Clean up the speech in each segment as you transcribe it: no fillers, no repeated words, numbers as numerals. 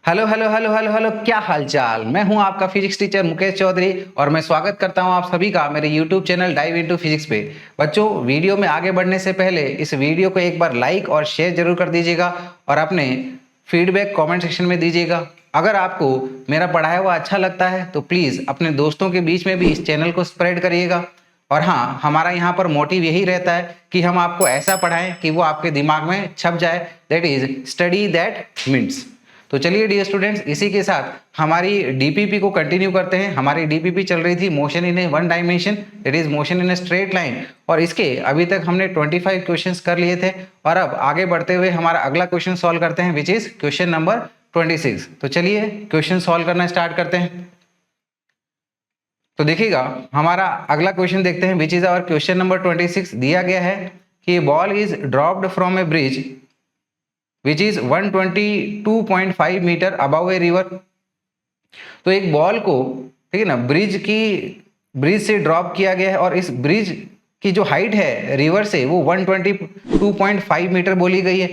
Hello hello hello hello hello, क्या हालचाल। मैं हूं आपका फिजिक्स टीचर मुकेश चौधरी और मैं स्वागत करता हूं आप सभी का मेरे YouTube channel dive into physics पे। बच्चों, वीडियो में आगे बढ़ने से पहले इस वीडियो को एक बार लाइक और शेयर जरूर कर दीजिएगा और अपने फीडबैक कमेंट सेक्शन में दीजिएगा। अगर आपको मेरा पढ़ाया हुआ अच्छा लगता है तो प्लीज़ अपने दोस्तों के बीच में भी इस चैनल को स्प्रेड करिएगा। और हाँ, हमारा यहाँ पर मोटिव यही रहता है कि हम आपको ऐसा पढ़ाएं कि वो आपके दिमाग में छप जाए, that is study that means. तो चलिए डियर स्टूडेंट्स, इसी के साथ हमारी डीपीपी को कंटिन्यू करते हैं। हमारी डीपीपी चल रही थी motion in A one dimension, that is motion in a straight line, और इसके अभी तक हमने 25 क्वेश्चंस कर लिए थे। और अब आगे बढ़ते हुए हमारा अगला क्वेश्चन सॉल्व करते हैं, विच इज क्वेश्चन नंबर 26। तो चलिए क्वेश्चन सॉल्व करना स्टार्ट करते हैं। तो देखिएगा, हमारा अगला क्वेश्चन देखते हैं, which is our question number 26। दिया गया है कि ball is dropped from a bridge which is 122.5 metre above a river. तो एक बॉल को, ठीक है ना, ब्रिज से ड्रॉप किया गया है और इस ब्रिज की जो हाइट है रिवर से वो 122.5 मीटर बोली गई है।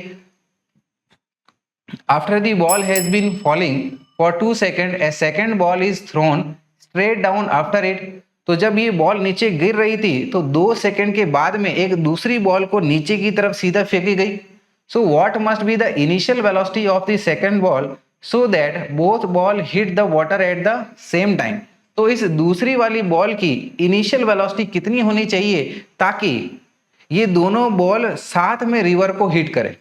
After the ball has been falling for 2 second a second ball is thrown straight down after it. तो जब ये बॉल नीचे गिर रही थी तो 2 सेकेंड के बाद में एक दूसरी बॉल को नीचे की तरफ सीधा फेंकी गई। So what must be the initial velocity of the second ball so that both ball hit the water at the same time? तो इस दूसरी वाली बॉल की इनिशियल वेलोसिटी कितनी होनी चाहिए ताकि ये दोनों बॉल साथ में रिवर को हिट करें,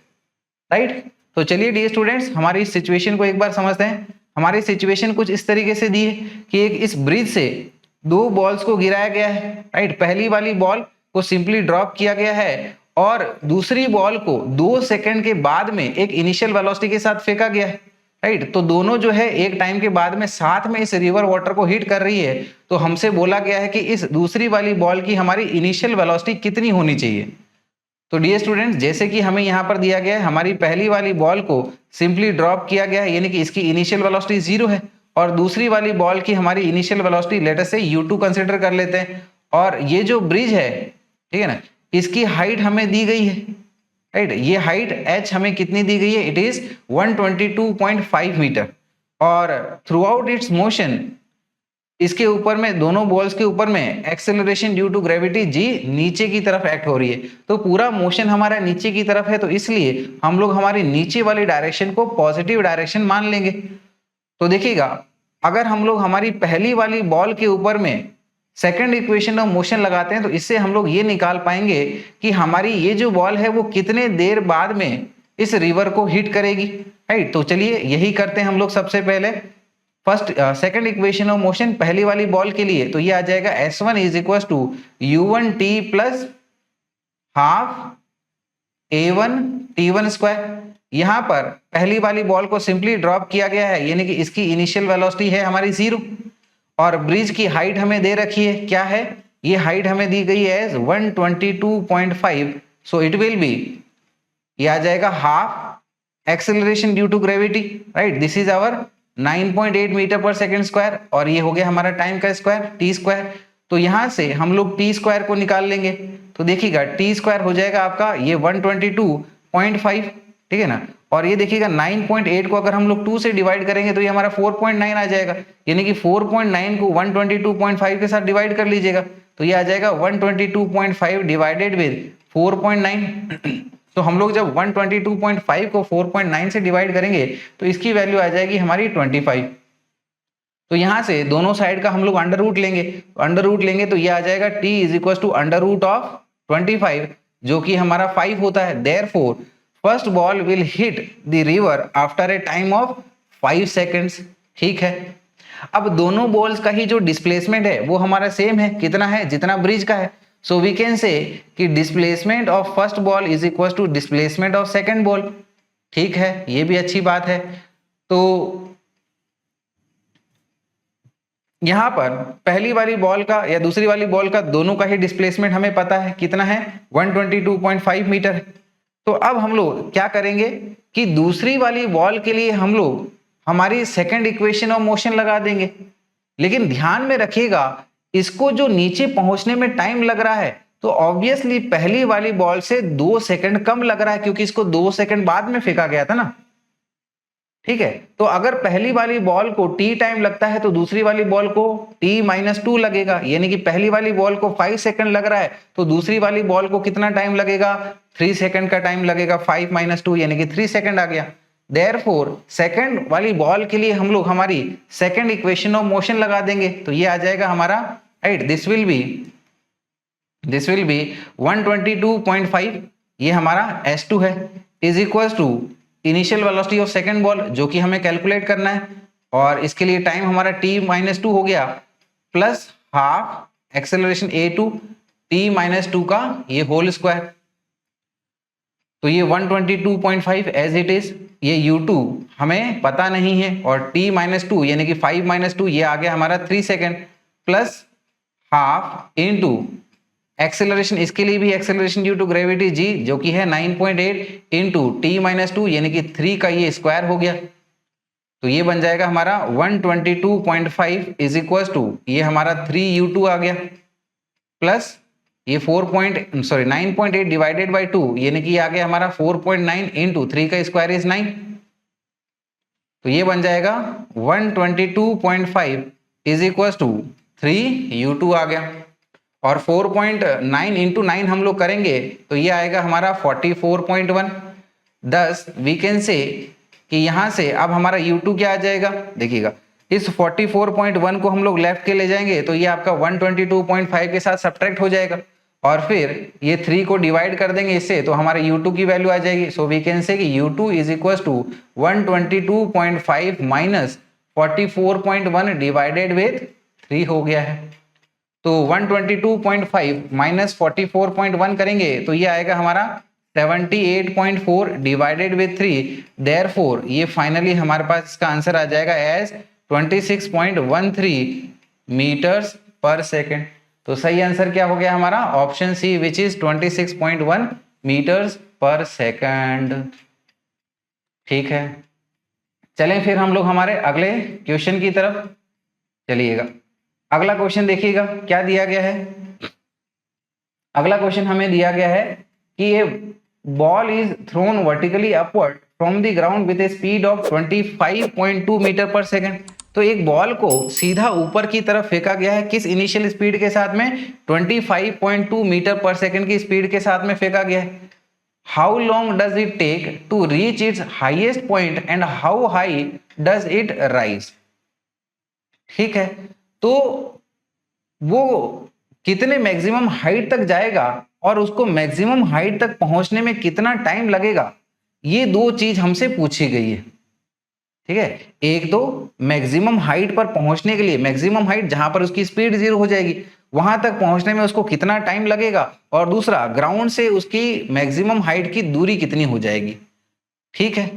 राइट? तो चलिए डियर स्टूडेंट्स, हमारी इस सिचुएशन को एक बार समझते हैं। हमारी सिचुएशन कुछ इस तरीके से दी है कि एक इस ब्रिज से दो बॉल्स को गिराया गया है, राइट? पहली वाली बॉल को सिंपली ड्रॉप किया गया है और दूसरी बॉल को 2 सेकंड के बाद में एक इनिशियल वेलोसिटी के साथ फेंका गया है, राइट? तो दोनों जो है एक टाइम के बाद में साथ में इस रिवर वाटर को हिट कर रही है। तो हमसे बोला गया है कि इस दूसरी वाली बॉल की हमारी इनिशियल वेलोसिटी कितनी होनी चाहिए। तो डियर स्टूडेंट्स, जैसे कि हमें यहाँ पर दिया गया है, हमारी पहली वाली बॉल को सिंपली ड्रॉप किया गया है, यानी कि इसकी इनिशियल वेलोसिटी 0 है, और दूसरी वाली बॉल की हमारी इनिशियल वेलोसिटी लेट अस से u2 कंसीडर कर लेते हैं। और ये जो ब्रिज है, ठीक है ना, इसकी हाइट हमें दी गई है, राइट? ये हाइट h हमें कितनी दी गई है? It is 122.5 metre. और थ्रू आउट इट्स मोशन, इसके ऊपर में, दोनों बॉल्स के ऊपर में acceleration due to gravity g नीचे की तरफ एक्ट हो रही है। तो पूरा मोशन हमारा नीचे की तरफ है, तो इसलिए हम लोग हमारी नीचे वाली डायरेक्शन को पॉजिटिव डायरेक्शन मान लेंगे। तो देखिएगा, अगर हम लोग हमारी पहली वाली बॉल के ऊपर में सेकंड इक्वेशन ऑफ मोशन लगाते हैं तो इससे हम लोग ये निकाल पाएंगे कि हमारी ये जो बॉल है वो कितने देर बाद में इस रिवर को हिट करेगी, राइट? तो चलिए यही करते हैं हम लोग सबसे पहले। First second equation of motion पहली वाली बॉल के लिए, तो ये आ जाएगा S1 is equal to U1t plus half A1 T1 square. यहां पर पहली वाली बॉल को सिंपली ड्रॉप किया गया है, यानी कि इसकी इनिशियल वेलोसिटी है हमारी 0, और ब्रिज की हाइट हमें दे रखी है, क्या है? ये हाइट हमें दी गई है 122.5, सो इट विल बी, ये आ जाएगा half acceleration due to gravity, right? This is our 9.8 metre per second square, और ये हो गया हमारा टाइम का स्क्वायर टी स्क्वायर। तो यहां से हम लोग टी स्क्वायर को निकाल लेंगे, तो देखिएगा टी स्क्वायर हो जाएगा आपका ये 122.5, ठीक है ना? और ये देखिएगा 9.8 को अगर हम लोग 2 से डिवाइड करेंगे तो ये हमारा 4.9 आ जाएगा, यानी कि 4.9 को 122.5 के साथ डिवाइड कर लीजिएगा, तो ये आ जाएगा 122.5 डिवाइडेड विद 4.9। तो हम लोग जब 122.5 को 4.9 से डिवाइड करेंगे तो इसकी वैल्यू आ जाएगी हमारी 25। तो यहां से दोनों साइड का हम लोग अंडर रूट लेंगे, अंडर रूट लेंगे तो ये आ जाएगा t is equal to under root of 25, जो कि हमारा 5 होता है। Therefore first ball will hit the river after a time of 5 seconds, ठीक है? अब दोनों बॉल्स का ही जो डिस्प्लेसमेंट है वो हमारा सेम है, कितना है? जितना ब्रिज का है। सो वी कैन से कि displacement of first ball is equal to displacement of second ball, ठीक है? ये भी अच्छी बात है। तो यहां पर पहली वाली बॉल का या दूसरी वाली बॉल का दोनों का ही डिस्प्लेसमेंट हमें पता है, कितना है? 122.5 मीटर है। तो अब हम लोग क्या करेंगे कि दूसरी वाली बॉल के लिए हम लोग हमारी सेकंड इक्वेशन ऑफ मोशन लगा देंगे, लेकिन ध्यान में रखिएगा इसको जो नीचे पहुंचने में टाइम लग रहा है तो ऑब्वियसली पहली वाली बॉल से 2 सेकंड कम लग रहा है, क्योंकि इसको 2 सेकंड बाद में फेंका गया था ना। ठीक है, तो अगर पहली वाली बॉल को t टाइम लगता है तो दूसरी वाली बॉल को t-2 लगेगा, यानी कि पहली वाली बॉल को 5 सेकंड लग रहा है तो दूसरी वाली बॉल को कितना टाइम लगेगा, 3 सेकंड का टाइम लगेगा, 5 - 2 यानी कि 3 सेकंड आ गया। देयरफॉर सेकंड वाली बॉल के लिए हम लोग हमारी सेकंड इक्वेशन ऑफ मोशन लगा देंगे, तो ये आ जाएगा हमारा, राइट, दिस विल बी 122.5, ये हमारा S2 है, is equal to initial velocity of second ball जो कि हमें कैलकुलेट करना है, और इसके लिए टाइम हमारा t-2 हो गया, plus half acceleration a2 t-2 का ये होल स्क्वायर, तो ये 122.5 एज इट इज, ये u2 हमें पता नहीं है, और t-2 यानी कि 5 - 2 ये आ गया हमारा 3 second, plus half into acceleration, इसके लिए भी acceleration due to gravity g जो कि है 9.8 इंटू t-2 यानी कि 3 का ये स्क्वायर हो गया, तो ये बन जाएगा हमारा 122.5 इज इक्वल टू ये हमारा 3u2 आ गया, प्लस ये 9.8 डिवाइडेड बाई 2 यानी कि ये आ गया हमारा 4.9 इंटू 3 का स्क्वायर इज 9, तो ये बन जाएगा 122.5 इज इक्वल टू 3u2 आ गया, और 4.9 इंटू 9 हम लोग करेंगे तो ये आएगा हमारा 44.1। दस वी कैन से कि यहाँ से अब हमारा u2 क्या आ जाएगा, देखिएगा इस 44.1 को हम लोग लेफ्ट के ले जाएंगे तो ये आपका 122.5 के साथ सब्ट्रैक्ट हो जाएगा, और फिर ये 3 को डिवाइड कर देंगे इससे तो हमारे u2 की वैल्यू आ जाएगी। सो वी कैन से कि u2 is equal to 122.5 minus 44.1 divided with 3 हो गया है, तो 122.5 माइनस 44.1 करेंगे तो ये आएगा हमारा 78.4 डिवाइडेड विथ 3, देयरफॉर ये फाइनली हमारे पास इसका आंसर आ जाएगा एज 26.13 मीटर्स पर सेकेंड। तो सही आंसर क्या हो गया हमारा, option C which is 26.1 metres per second. ठीक है, चलें फिर हम लोग हमारे अगले क्वेश्चन की तरफ चलिएगा। अगला क्वेश्चन देखिएगा क्या दिया गया है। अगला क्वेश्चन हमें दिया गया है कि ये ball is thrown vertically upward from the ground with a speed of 25.2 metre per second. तो एक बॉल को सीधा ऊपर की तरफ फेंका गया है, किस इनिशियल स्पीड के साथ में, 25.2 मीटर पर सेकेंड की स्पीड के साथ में फेंका गया है। How long does it take to reach its highest point and how high does it rise. ठीक है, तो वो कितने मैक्सिमम हाइट तक जाएगा और उसको मैक्सिमम हाइट तक पहुंचने में कितना टाइम लगेगा, ये दो चीज हमसे पूछी गई है। ठीक है, एक तो मैक्सिमम हाइट पर पहुंचने के लिए, मैक्सिमम हाइट जहां पर उसकी स्पीड 0 हो जाएगी वहां तक पहुंचने में उसको कितना टाइम लगेगा, और दूसरा ग्राउंड से उसकी मैक्सिमम हाइट की दूरी कितनी हो जाएगी। ठीक है,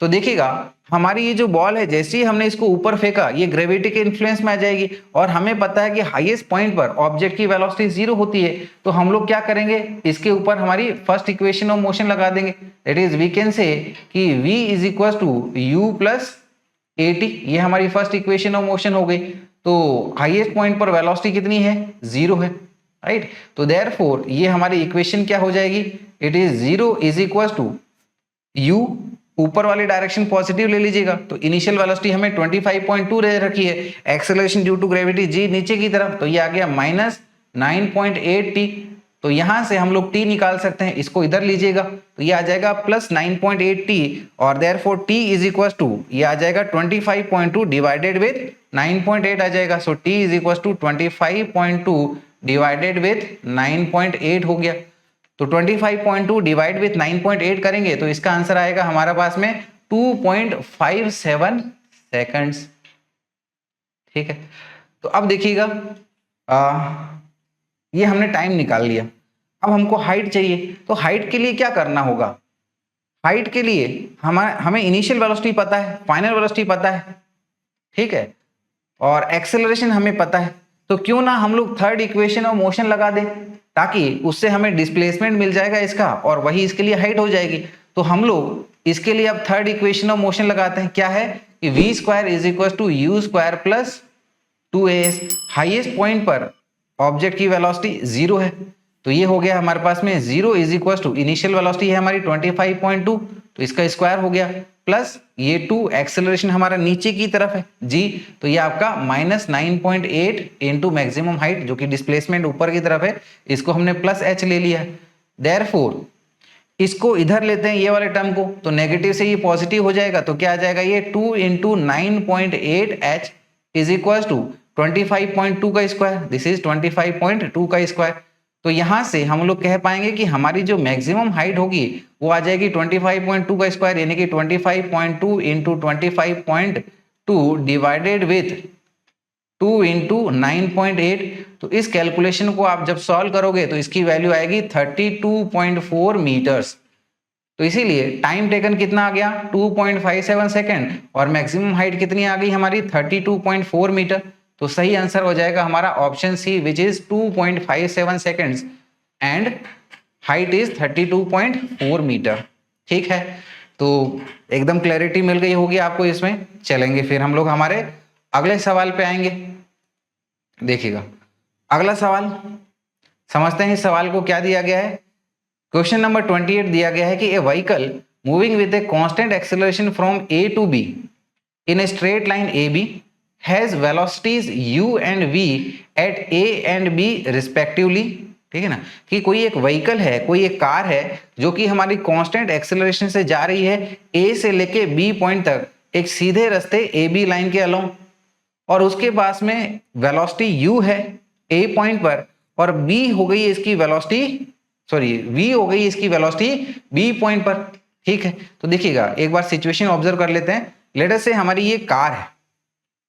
तो देखिएगा हमारी ये जो बॉल है जैसे ही हमने इसको ऊपर फेंका ये ग्रेविटी के इन्फ्लुएंस में आ जाएगी, और हमें पता है कि हाईएस्ट पॉइंट पर ऑब्जेक्ट की वेलोसिटी 0 होती है, तो हम लोग क्या करेंगे, इसके ऊपर हमारी फर्स्ट इक्वेशन ऑफ मोशन लगा देंगे। That is we can say कि v is equal to u plus at, ये हमारी फर्स्ट इक्वेशन ऑफ मोशन हो गई। तो हाईएस्ट पॉइंट पर वेलोसिटी कितनी है, 0 है, राइट। तो देयरफॉर ये हमारी इक्वेशन क्या हो जाएगी, it is 0 is equal to u, ऊपर वाली डायरेक्शन पॉजिटिव ले लीजिएगा, तो इनिशियल वेलोसिटी हमें 25.2 रह रखी है, acceleration due to gravity g नीचे की तरफ, तो ये आ गया माइनस 9.8 t। तो यहां से हम लोग t निकाल सकते हैं, इसको इधर लीजिएगा तो ये आ जाएगा प्लस 9.8 t, और therefore t is equal to ये आ जाएगा 25.2 डिवाइडेड विथ 9.8 आ जाएगा। So t is equal to 25.2 divided with 9.8 हो गया। तो 25.2 डिवाइड विथ 9.8 करेंगे तो इसका आंसर आएगा हमारे पास में 2.57 सेकंड्स। ठीक है, तो अब देखिएगा ये हमने टाइम निकाल लिया, अब हमको हाइट चाहिए, तो हाइट के लिए क्या करना होगा, हाइट के लिए हमें इनिशियल वेलोसिटी पता है, फाइनल वेलोसिटी पता है, ठीक है, और एक्सेलरेशन हमें पता है, तो क्यों ना हम लोग थर्ड इक्वेशन ऑफ मोशन लगा दें, ताकि उससे हमें डिस्प्लेसमेंट मिल जाएगा इसका और वही इसके लिए हाइट हो जाएगी। तो हम लोग इसके लिए अब थर्ड इक्वेशन ऑफ मोशन लगाते हैं, क्या है कि v square is equal to u square plus 2as। Highest point पर ऑब्जेक्ट की वेलोसिटी 0 है, तो ये हो गया हमारे पास में 0 is equal to initial velocity है हमारी 25.2, तो इसका स्क्वायर हो गया प्लस ये 2 एक्सेलरेशन हमारा नीचे की तरफ है जी, तो ये आपका -9.8 इंटू मैक्सिमम हाइट जो कि डिस्प्लेसमेंट ऊपर की तरफ है, इसको हमने प्लस h ले लिया। देयरफॉर इसको इधर लेते हैं ये वाले टर्म को, तो नेगेटिव से ये पॉजिटिव हो जाएगा, तो क्या आ जाएगा ये 2 into 9.8h is equal to 25.2 का स्क्वायर, दिस इज 25.2 का स्क्वायर। तो यहां से हम लोग कह पाएंगे कि हमारी जो मैक्सिमम हाइट होगी वो आ जाएगी 25.2 का स्क्वायर, यानी कि 25.2 इंटू 25.2 डिवाइडेड विथ 2 इंटू 9.8। तो इस कैलकुलेशन को आप जब सॉल्व करोगे तो इसकी वैल्यू आएगी 32.4 मीटर्स। तो इसीलिए टाइम टेकन कितना आ गया 2.57 सेकेंड और मैक्सिमम हाइट कितनी आ गई हमारी 32.4 मीटर। तो सही आंसर हो जाएगा हमारा option C which is 2.57 seconds and height is 32.4 metre. ठीक है, तो एकदम क्लैरिटी मिल गई होगी आपको इसमें। चलेंगे फिर हम लोग हमारे अगले सवाल पे आएंगे। देखिएगा अगला सवाल, समझते हैं इस सवाल को क्या दिया गया है। क्वेश्चन नंबर 28 दिया गया है कि a vehicle moving with a constant acceleration from A to B in a straight line A B has velocities u and v at a and b respectively. ठीक है ना, कि कोई एक व्हीकल है, कोई एक कार है जो कि हमारी कांस्टेंट एक्सेलरेशन से जा रही है a से लेके b पॉइंट तक एक सीधे रास्ते ए बी लाइन के अलोंग, और उसके पास में वेलोसिटी u है a पॉइंट पर और b हो गई इसकी वेलोसिटी, सॉरी v हो गई इसकी वेलोसिटी b पॉइंट पर। ठीक है, तो देखिएगा एक बार सिचुएशन ऑब्जर्व कर लेते हैं। लेट अस से हमारी ये कार है,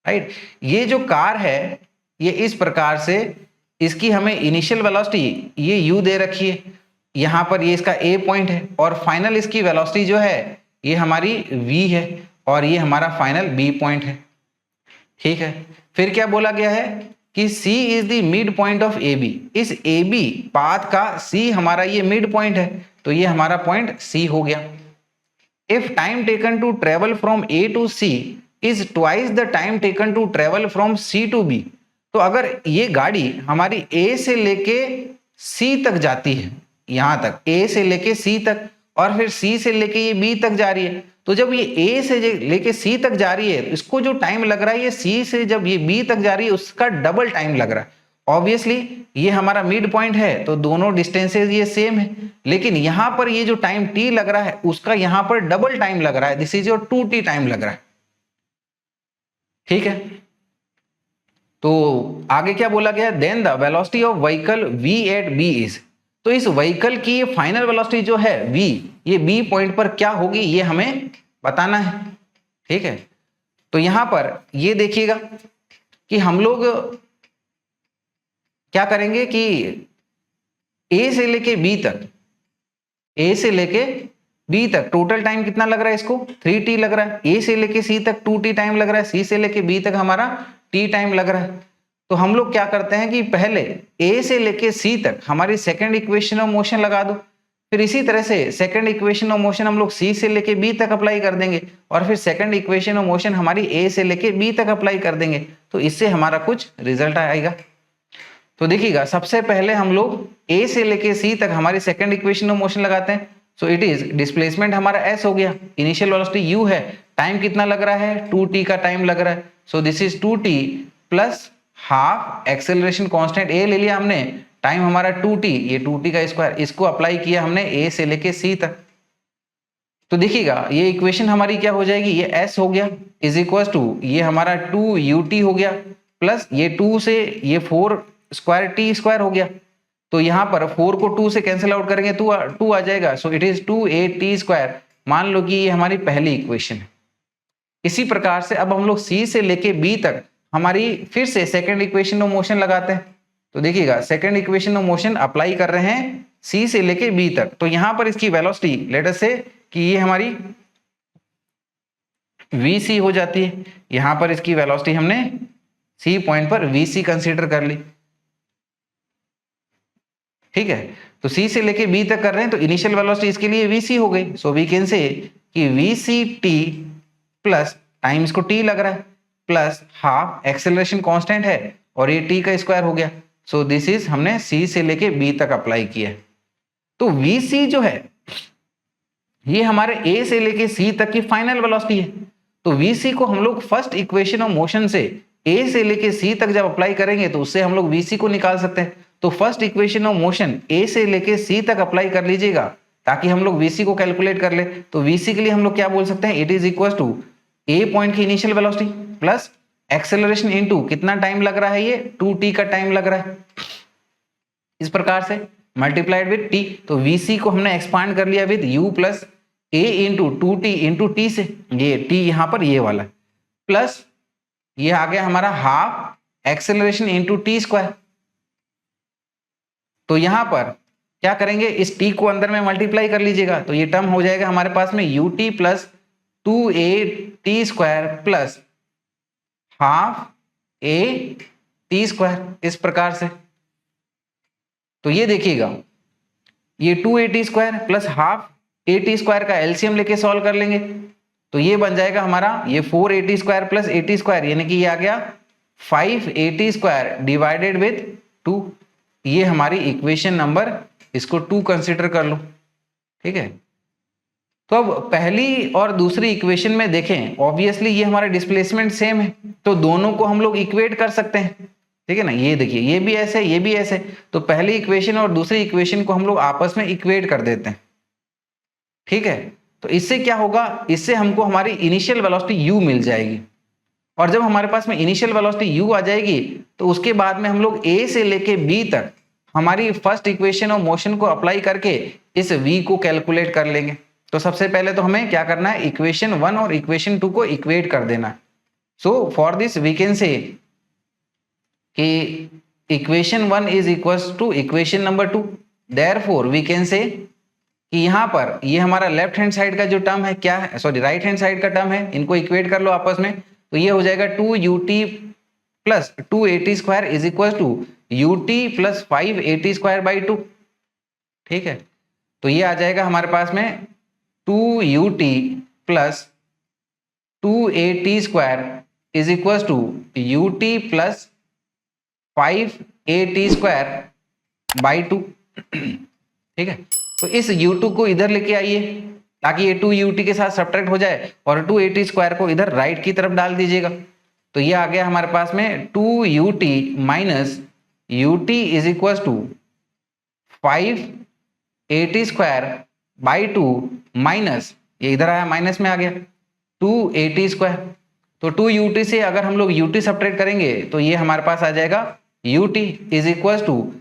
राइट। ये जो कार है ये इस प्रकार से, इसकी हमें इनिशियल वेलोसिटी ये u दे रखी है, यहाँ पर ये इसका a पॉइंट है और फाइनल इसकी वेलोसिटी जो है ये हमारी v है और ये हमारा फाइनल b पॉइंट है। ठीक है, फिर क्या बोला गया है कि C is the mid point of AB। इस AB पाथ का C हमारा ये मिड पॉइंट है, तो ये हमारा पॉइंट C हो गया। If time taken to travel from A to C is twice the time taken to travel from C to B, तो अगर ये गाड़ी हमारी A से लेके C तक जाती है, यहां तक A से लेके C तक, और फिर C से लेके ये B तक जा रही है, तो जब ये A से लेके C तक जा रही है इसको जो टाइम लग रहा है ये C से जब ये B तक जा रही है उसका डबल टाइम लग रहा है। ऑब्वियसली ये हमारा मिड पॉइंट है तो दोनों डिस्टेंसेस ये सेम है, लेकिन यहां पर ये जो टाइम t लग रहा है उसका यहां पर डबल टाइम लग रहा है, this is your 2t time लग रहा है। ठीक है, तो आगे क्या बोला गया, then the velocity of vehicle v at b is. तो इस व्हीकल की ये फाइनल वेलोसिटी जो है v, ये b पॉइंट पर क्या होगी ये हमें बताना है। ठीक है, तो यहां पर ये देखिएगा कि हम लोग क्या करेंगे कि a से लेके b तक, a से लेके b तक टोटल टाइम कितना लग रहा है इसको 3t लग रहा है, a से लेके c तक 2t टाइम लग रहा है, c से लेके b तक हमारा t टाइम लग रहा है। तो हम लोग क्या करते हैं कि पहले a से लेके c तक हमारी सेकंड इक्वेशन ऑफ मोशन लगा दो, फिर इसी तरह से सेकंड इक्वेशन ऑफ मोशन हम लोग c से लेके b तक अप्लाई कर देंगे, और फिर सेकंड इक्वेशन ऑफ मोशन हमारी a से लेके b तक अप्लाई कर देंगे, तो इससे हमारा कुछ रिजल्ट आएगा। तो देखिएगा सबसे पहले हम लोग a से लेके c तक हमारी सेकंड इक्वेशन ऑफ मोशन लगाते हैं। सो इट इज डिस्प्लेसमेंट हमारा s हो गया, इनिशियल वेलोसिटी u है, टाइम कितना लग रहा है 2t का टाइम लग रहा है, सो this is 2t plus half acceleration constant a ले लिया हमने, टाइम हमारा 2t, ये 2t का स्क्वायर, इसको अप्लाई किया हमने a से लेके c तक। तो देखिएगा ये इक्वेशन हमारी क्या हो जाएगी, ये s हो गया इज इक्वल टू ये हमारा 2ut हो गया प्लस ये 2 से ये 4 स्क्वायर t स्क्वायर हो गया, तो यहाँ पर 4 को 2 से कैंसिल आउट करेंगे तो 2 आ जाएगा, so it is 2at square. मान लो कि ये हमारी पहली इक्वेशन है। इसी प्रकार से अब हम लोग c से लेके b तक हमारी फिर से सेकंड इक्वेशन ऑफ मोशन लगाते हैं। तो देखिएगा second equation of motion apply कर रहे हैं c से लेके b तक, तो यहां पर इसकी वेलोसिटी लेट अस से कि ये हमारी vc हो जाती है, यहां पर इसकी वेलोसिटी हमने c पॉइंट पर vc कंसीडर कर ली। ठीक है, तो c से लेके b तक कर रहे हैं तो इनिशियल वेलोसिटी इसके लिए vc हो गई, सो वी कैन से कि vct प्लस टाइम इसको t लग रहा है प्लस हाफ एक्सेलरेशन कांस्टेंट है और ये t का स्क्वायर हो गया, सो दिस इज हमने c से लेके b तक अप्लाई किया। तो vc जो है ये हमारे ए से लेके सी तक की फाइनल वेलोसिटी है। तो वीसी को हम लोग फर्स्ट इक्वेशन ऑफ मोशन से ए से लेके सी तक जब अप्लाई करेंगे तो उससे हम लोग वीसी को निकाल सकते हैं। तो फर्स्ट इक्वेशन ऑफ मोशन ए से लेके सी तक अप्लाई कर लीजिएगा ताकि हम लोग वीसी को कैलकुलेट कर ले। तो वीसी के लिए हम लोग क्या बोल सकते हैं, it is equal to A point की initial velocity plus acceleration into कितना टाइम लग रहा है, ये 2t का टाइम लग रहा है, इस प्रकार से मल्टीप्लाइड विद t। तो vc को हमने एक्सपांड कर लिया with u plus a into 2t into t से, ये t यहां पर ये वाला प्लस ये आ गया हमारा half acceleration into t square. तो यहां पर क्या करेंगे, इस t को अंदर में मल्टीप्लाई कर लीजिएगा तो ये टर्म हो जाएगा हमारे पास में ut plus 2a square plus half a T square, इस प्रकार से। तो ये देखिएगा ये 2a square plus half a square का एलसीएम लेके सॉल्व कर लेंगे तो ये बन जाएगा हमारा ये 4a square plus a square, यानी कि ये आ गया 5a स्क्वायर डिवाइडेड विथ 2। ये हमारी इक्वेशन नंबर, इसको 2 कंसिडर कर लो, ठीक है। तो अब पहली और दूसरी इक्वेशन में देखें, ऑब्वियसली ये हमारा डिस्प्लेसमेंट सेम है तो दोनों को हम लोग इक्वेट कर सकते हैं, ठीक है ना। ये देखिए ये भी ऐसे ये भी ऐसे, तो पहली इक्वेशन और दूसरी इक्वेशन को हम लोग आपस में इक्वेट कर देते हैं, ठीक है। तो इससे क्या होगा, इससे हमको हमारी इनिशियल वेलोसिटी u मिल जाएगी और जब हमारे पास में इनिशियल वेलोसिटी u आ जाएगी तो उसके बाद में हम लोग a से लेके b तक हमारी फर्स्ट इक्वेशन ऑफ मोशन को अप्लाई करके इस v को कैलकुलेट कर लेंगे। तो सबसे पहले तो हमें क्या करना है, इक्वेशन 1 और इक्वेशन 2 को इक्वेट कर देना है। So for this we can say कि equation 1 is equals to equation number 2, therefore we can say कि यहाँ पर ये हमारा लेफ्ट हैंड साइड का जो टर्म है क्या है, सॉरी राइट हैंड साइड का टर्म है, इनको इक्वेट कर लो आपस में तो ये हो जाएगा 2ut plus 2at square is equal to ut plus 5at square by 2, ठीक है। तो ये आ जाएगा हमारे पास में 2ut plus 2at square is equal to ut plus 5at square by 2, ठीक है। तो इस u2 को इधर लेके आइए ताकि ये 2ut के साथ सब्ट्रैक्ट हो जाए और 2at स्क्वायर को इधर राइट की तरफ डाल दीजिएगा। तो ये आ गया हमारे पास में 2ut minus ut is equal to 5at square by 2 minus ये इधर आया माइनस में आ गया 2at स्क्वायर। तो 2ut से अगर हम लोग ut सब्ट्रैक्ट करेंगे तो ये हमारे पास आ जाएगा ut इज इक्वल टू,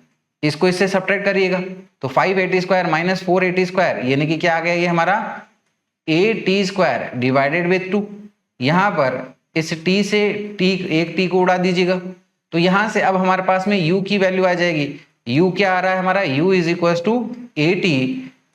इसको इससे सब्ट्रैक्ट करिएगा तो 5at square minus 4at square, यानी कि क्या आ गया ये हमारा at स्क्वायर डिवाइडेड विथ 2। यहाँ पर इस t से एक t को उड़ा दीजिएगा तो यहाँ से अब हमारे पास में u की वैल्यू आ जाएगी। u क्या आ रहा है हमारा, u is equal to at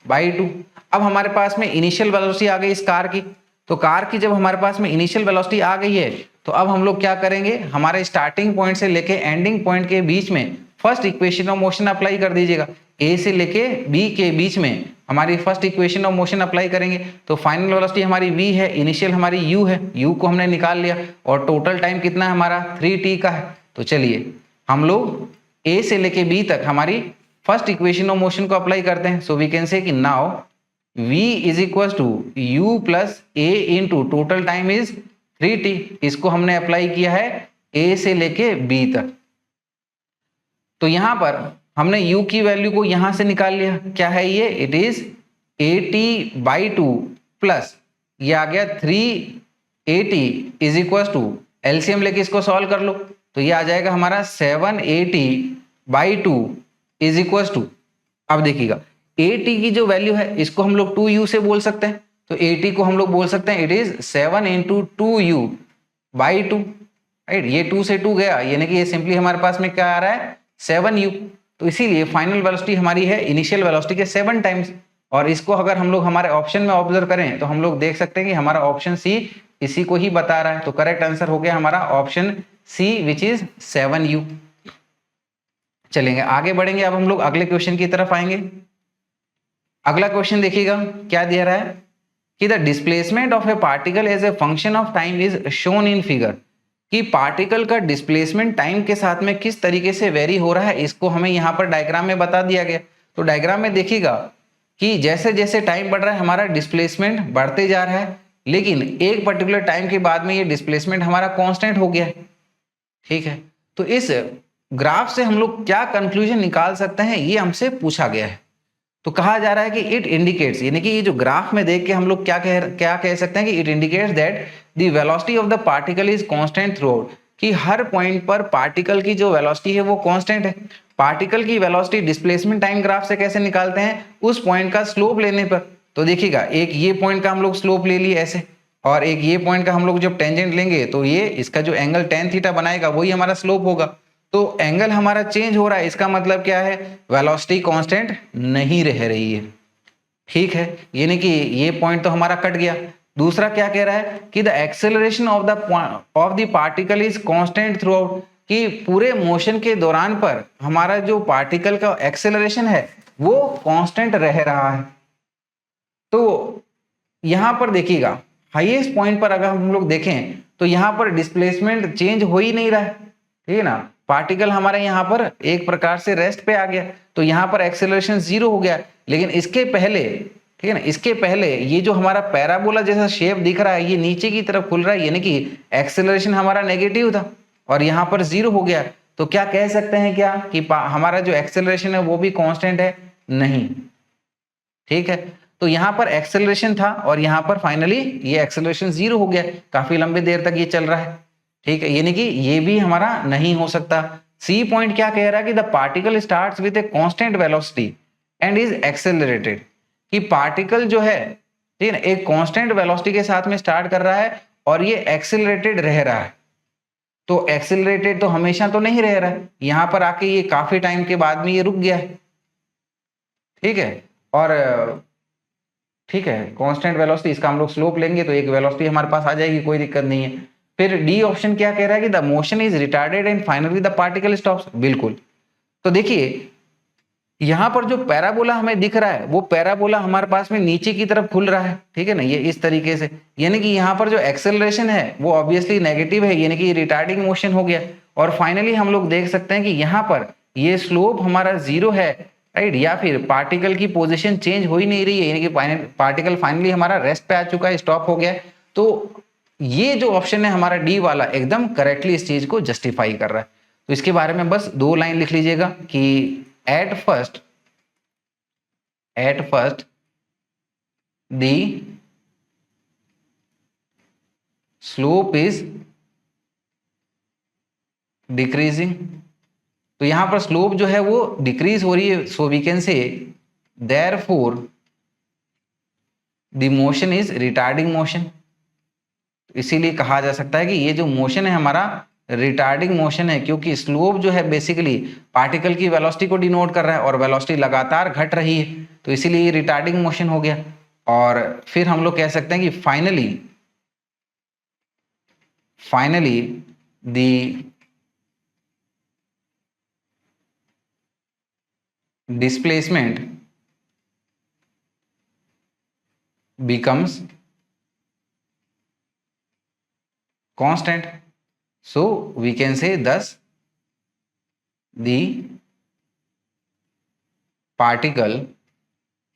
by 2। अब हमारे पास में इनिशियल वेलोसिटी आ गई इस कार की, तो कार की जब हमारे पास में इनिशियल वेलोसिटी आ गई है तो अब हम लोग क्या करेंगे, हमारे स्टार्टिंग पॉइंट से लेके एंडिंग पॉइंट के बीच में first equation of motion apply कर दीजिएगा। ए से लेके बी के बीच में हमारी first equation of motion apply करेंगे तो फाइनल वेलोसिटी हमारी v है, इनिशियल हमारी u है, u को हमने निकाल लिया और टोटल टाइम कितना है हमारा 3t का है। तो चलिए हम लोग a से लेके b तक हमारी फर्स्ट इक्वेशन ऑफ मोशन को अप्लाई करते हैं। सो वी कैन से कि now v is equal to u plus a into total time is 3t। इसको हमने अप्लाई किया है a से लेके b तक। तो यहां पर हमने u की वैल्यू को यहां से निकाल लिया, क्या है ये, it is at by 2 plus ये आ गया 3at is equal to, LCM लेके इसको सॉल्व कर लो तो ये आ जाएगा हमारा 7at by 2 is equal to, अब देखिएगा at की जो वैल्यू है इसको हम लोग 2u से बोल सकते हैं तो at को हम लोग बोल सकते हैं it is 7 into 2u by 2, right. ये 2 से 2 गया यानी कि ये सिंपली हमारे पास में क्या आ रहा है 7u। तो इसीलिए फाइनल वेलोसिटी हमारी है इनिशियल वेलोसिटी के 7 टाइम्स। और इसको अगर हम लोग हमारे ऑप्शन में ऑब्जर्व करें तो हम लोग देख सकते हैं कि हमारा ऑप्शन सी इसी को ही बता रहा है। तो करेक्ट आंसर हो गया हमारा option C which is 7u। चलेंगे आगे बढ़ेंगे, अब हम लोग अगले क्वेश्चन की तरफ आएंगे। अगला क्वेश्चन देखिएगा क्या दिया रहा है कि the displacement of a particle as a function of time is shown in figure, कि पार्टिकल का डिस्प्लेसमेंट टाइम के साथ में किस तरीके से वेरी हो रहा है इसको हमें यहाँ पर डायग्राम में बता दिया गया। तो डायग्राम में देखिएगा कि जैसे जैसे टाइम बढ़ रहा है हमारा डिस्प्लेसमेंट बढ़ते जा रहा है, लेकिन एक पर्टिकुलर टाइम के बाद में ये डिस्प्लेसमेंट हमारा कांस्टेंट हो गया है। ठीक है, तो इस ग्राफ से हम लोग क्या कंक्लूजन निकाल सकते हैं, ये हमसे पूछा गया है। तो कहा जा रहा है कि इट इंडिकेट्स, यानी कि ये जो ग्राफ में देख के हम लोग क्या कह सकते हैं कि it indicates that the velocity of the particle is constant through out, कि हर पॉइंट पर पार्टिकल की जो वेलोसिटी है वो कांस्टेंट है। पार्टिकल की वेलोसिटी डिस्प्लेसमेंट टाइम ग्राफ से कैसे निकालते हैं, उस पॉइंट का स्लोप लेने पर। तो देखिएगा, एक ये पॉइंट का हम लोग स्लोप ले लिए ऐसे, और एक ये पॉइंट का हम लोग जब टेंजेंट लेंगे तो ये इसका जो एंगल tan थीटा बनाएगा वही हमारा स्लोप होगा। तो एंगल हमारा चेंज हो रहा है, इसका मतलब क्या है, वेलोसिटी कांस्टेंट नहीं रह रही है। ठीक है, यानी कि ये पॉइंट तो हमारा कट गया। दूसरा क्या कह रहा है कि the acceleration of the particle is constant through out, कि पूरे मोशन के दौरान पर हमारा जो पार्टिकल का एक्सेलरेशन है वो कांस्टेंट रह रहा है। तो यहां पर देखिएगा, हाईएस्ट पॉइंट पर अगर हम लोग देखें तो यहां पर डिस्प्लेसमेंट चेंज हो ही नहीं रहा है, ठीक है ना। पार्टिकल हमारे यहाँ पर एक प्रकार से रेस्ट पे आ गया, तो यहाँ पर एक्सेलरेशन 0 हो गया। लेकिन इसके पहले, ठीक है ना, इसके पहले ये जो हमारा पैराबोला जैसा शेप दिख रहा है ये नीचे की तरफ खुल रहा है, यानी कि एक्सेलरेशन हमारा नेगेटिव था और यहाँ पर 0 हो गया। तो क्या कह सकते हैं क्या कि हमारा जो एक्सेलरेशन है वो भी कांस्टेंट है? नहीं। ठीक है, तो यहां पर एक्सेलरेशन था और यहां पर फाइनली ये एक्सेलरेशन 0 हो गया, काफी लंबी देर तक ये चल रहा है। ठीक है, यानी कि ये भी हमारा नहीं हो सकता। सी पॉइंट क्या कह रहा है कि the particle starts with a constant velocity and is accelerated, कि पार्टिकल जो है, ठीक है ना, एक कांस्टेंट वेलोसिटी के साथ में स्टार्ट कर रहा है और ये एक्सेलरेटेड रह रहा है। तो एक्सेलरेटेड तो हमेशा तो नहीं रह रहा है, यहां पर आके ये काफी टाइम के बाद में ये रुक गया है। ठीक है, और ठीक है, कांस्टेंट वेलोसिटी, इसका हम लोग स्लोप लेंगे तो एक वेलोसिटी हमारे पास आ जाएगी, कोई दिक्कत नहीं है। फिर डी ऑप्शन क्या कह रहा है कि the motion is retarded and finally the particle stops. बिल्कुल, तो देखिए यहां पर जो पैराबोला हमें दिख रहा है वो पैराबोला हमारे पास में नीचे की तरफ खुल रहा है, ठीक है ना, ये इस तरीके से, यानी कि यहाँ पर जो एक्सेलरेशन है वो ऑब्वियसली नेगेटिव है, यानी कि रिटार्डिंग मोशन हो गया। और फाइनली हम लोग देख सकते हैं कि यहाँ पर ये स्लोप हमारा 0 है, राइट, या फिर पार्टिकल की पोजीशन चेंज हो ही नहीं रही है, यानी कि पार्टिकल फाइनली हमारा रेस्ट पे आ चुका है, स्टॉप हो गया है। तो ये जो ऑप्शन है हमारा डी वाला एकदम करेक्टली इस चीज को जस्टिफाई कर रहा है। तो इसके बारे में बस 2 लाइन लिख लीजिएगा कि at first the slope is decreasing, तो यहां पर स्लोप जो है वो डिक्रीज हो रही है, so we can say therefore the motion is retarding motion। इसीलिए कहा जा सकता है कि ये जो मोशन है हमारा रिटार्डिंग मोशन है, क्योंकि स्लोप जो है बेसिकली पार्टिकल की वेलोसिटी को डिनोट कर रहा है और वेलोसिटी लगातार घट रही है, तो इसीलिए ये रिटार्डिंग मोशन हो गया। और फिर हम लोग कह सकते हैं कि finally the displacement becomes constant, so we can say thus the particle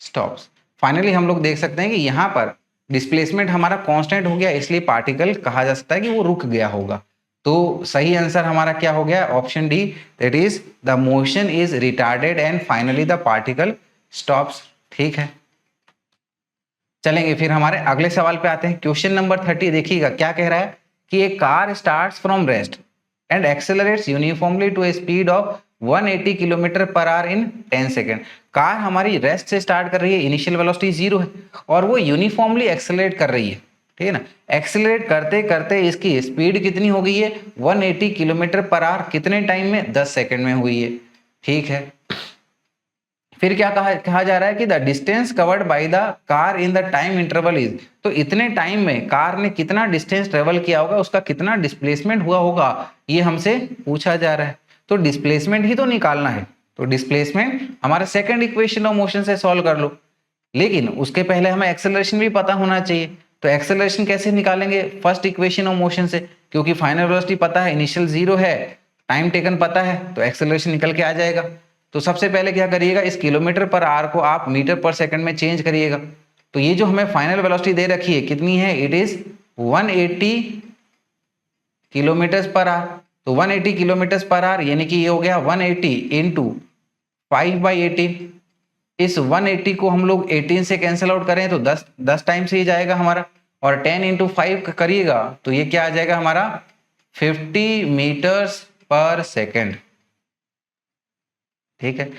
stops। Finally हम लोग देख सकते हैं कि यहां पर डिस्प्लेसमेंट हमारा कांस्टेंट हो गया, इसलिए पार्टिकल कहा जा सकता है कि वो रुक गया होगा। तो सही आंसर हमारा क्या हो गया, option D, that is the motion is retarded and finally the particle stops. ठीक है, चलेंगे फिर हमारे अगले सवाल पे आते हैं। क्वेश्चन नंबर 30 देखिएगा क्या कह रहा है कि a car starts from rest and accelerates uniformly to a speed of 180 kilometre per hour in 10 second. Car हमारी रेस्ट से स्टार्ट कर रही है, इनिशियल वेलोसिटी 0 है और वो यूनिफॉर्मली एक्सेलरेट कर रही है, ठीक है ना। एक्सेलरेट करते करते इसकी स्पीड कितनी हो गई है, 180 किलोमीटर पर आवर, कितने टाइम में, 10 सेकेंड में हुई है। ठीक है, फिर क्या कहा जा रहा है कि the distance covered by the car in the time interval is, तो इतने टाइम में कार ने कितना डिस्टेंस ट्रेवल किया होगा, उसका कितना डिस्प्लेसमेंट हुआ होगा, ये हमसे पूछा जा रहा है। तो डिस्प्लेसमेंट ही तो निकालना है, तो डिस्प्लेसमेंट हमारा सेकंड इक्वेशन ऑफ मोशन से सॉल्व कर लो, लेकिन उसके पहले हमें एक्सेलरेशन भी पता होना चाहिए। तो एक्सेलरेशन कैसे निकालेंगे, फर्स्ट इक्वेशन ऑफ मोशन से, क्योंकि फाइनल वेलोसिटी पता है, इनिशियल 0 है, टाइम टेकन पता है, तो एक्सेलरेशन निकल के आ जाएगा। तो सबसे पहले क्या करिएगा, इस किलोमीटर पर आवर को आप मीटर पर सेकंड में चेंज करिएगा। तो ये जो हमें फाइनल वेलोसिटी दे रखी है कितनी है, it is 180 kilometre per our. तो 180 किलोमीटर पर आवर यानी कि ये हो गया 180 इंटू 5/18। इस 180 को हम लोग 18 से कैंसिल आउट करें तो 10 टाइम से ही जाएगा हमारा, और 10 इंटू 5 करिएगा तो ये क्या आ जाएगा हमारा 50 मीटर्स पर सेकेंड। ठीक है,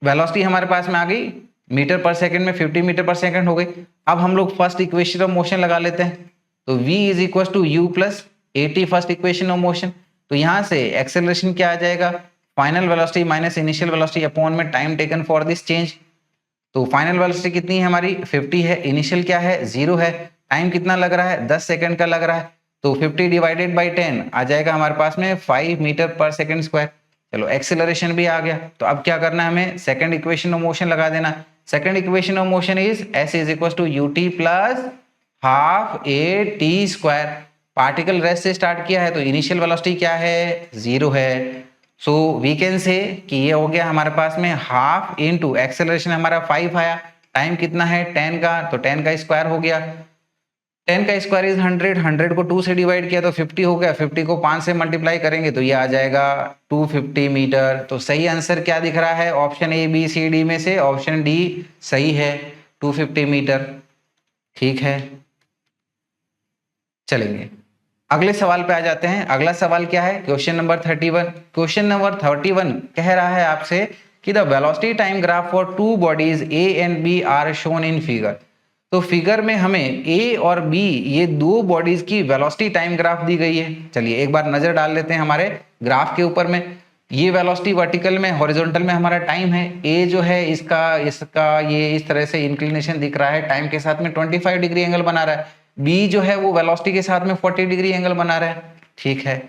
वेलोसिटी हमारे पास में आ गई, मीटर पर सेकंड में 50 मीटर पर सेकंड हो गई। अब हम लोग फर्स्ट इक्वेशन ऑफ मोशन लगा लेते हैं। तो v is equal to u plus 80 first equation of motion. तो यहां से एक्सेलरेशन क्या आ जाएगा, final velocity minus initial velocity upon में time taken for this change. तो फाइनल वेलोसिटी कितनी है हमारी 50 है, इनिशियल क्या है 0 है, टाइम कितना लग रहा है 10 सेकंड का लग रहा है। तो 50 डिवाइडेड बाई 10 आ जाएगा हमारे पास में 5 मीटर पर सेकंड स्क्वायर। चलो एक्सेलरेशन भी आ गया। तो अब क्या करना है, हमें सेकंड इक्वेशन ऑफ मोशन लगा देना। Second equation of motion is s is equal to ut plus half a t square. Particle rest से स्टार्ट किया है तो इनिशियल वेलोसिटी क्या है 0 है। सो वी कैन से कि ये हो गया हमारे पास में हाफ इनटू एक्सेलरेशन हमारा 5 आया, टाइम कितना है 10 का, तो 10 का स्क्वायर हो गया। 10 का स्क्वायर इज 100, 100 को 2 से डिवाइड किया तो 50 हो गया, 50 को 5 से मल्टीप्लाई करेंगे तो ये आ जाएगा 250 मीटर। तो सही आंसर क्या दिख रहा है, option A B C D में से ऑप्शन डी सही है, 250 मीटर। ठीक है, चलेंगे अगले सवाल पे आ जाते हैं। अगला सवाल क्या है, क्वेश्चन नंबर 31। क्वेश्चन नंबर 31 कह रहा है आपसे कि the velocity time graph for two bodies A and B are shown in figure. तो फिगर में हमें ए और बी ये दो बॉडीज की वेलोसिटी टाइम ग्राफ दी गई है। चलिए एक बार नजर डाल लेते हैं हमारे ग्राफ के ऊपर में। ये वेलोसिटी वर्टिकल में, हॉरिजॉन्टल में हमारा टाइम है। ए जो है इसका ये इस तरह से इंक्लिनेशन दिख रहा है, टाइम के साथ में 25 डिग्री एंगल बना रहा है। बी जो है वो वेलोसिटी के साथ में 40 डिग्री एंगल बना रहा है। ठीक है,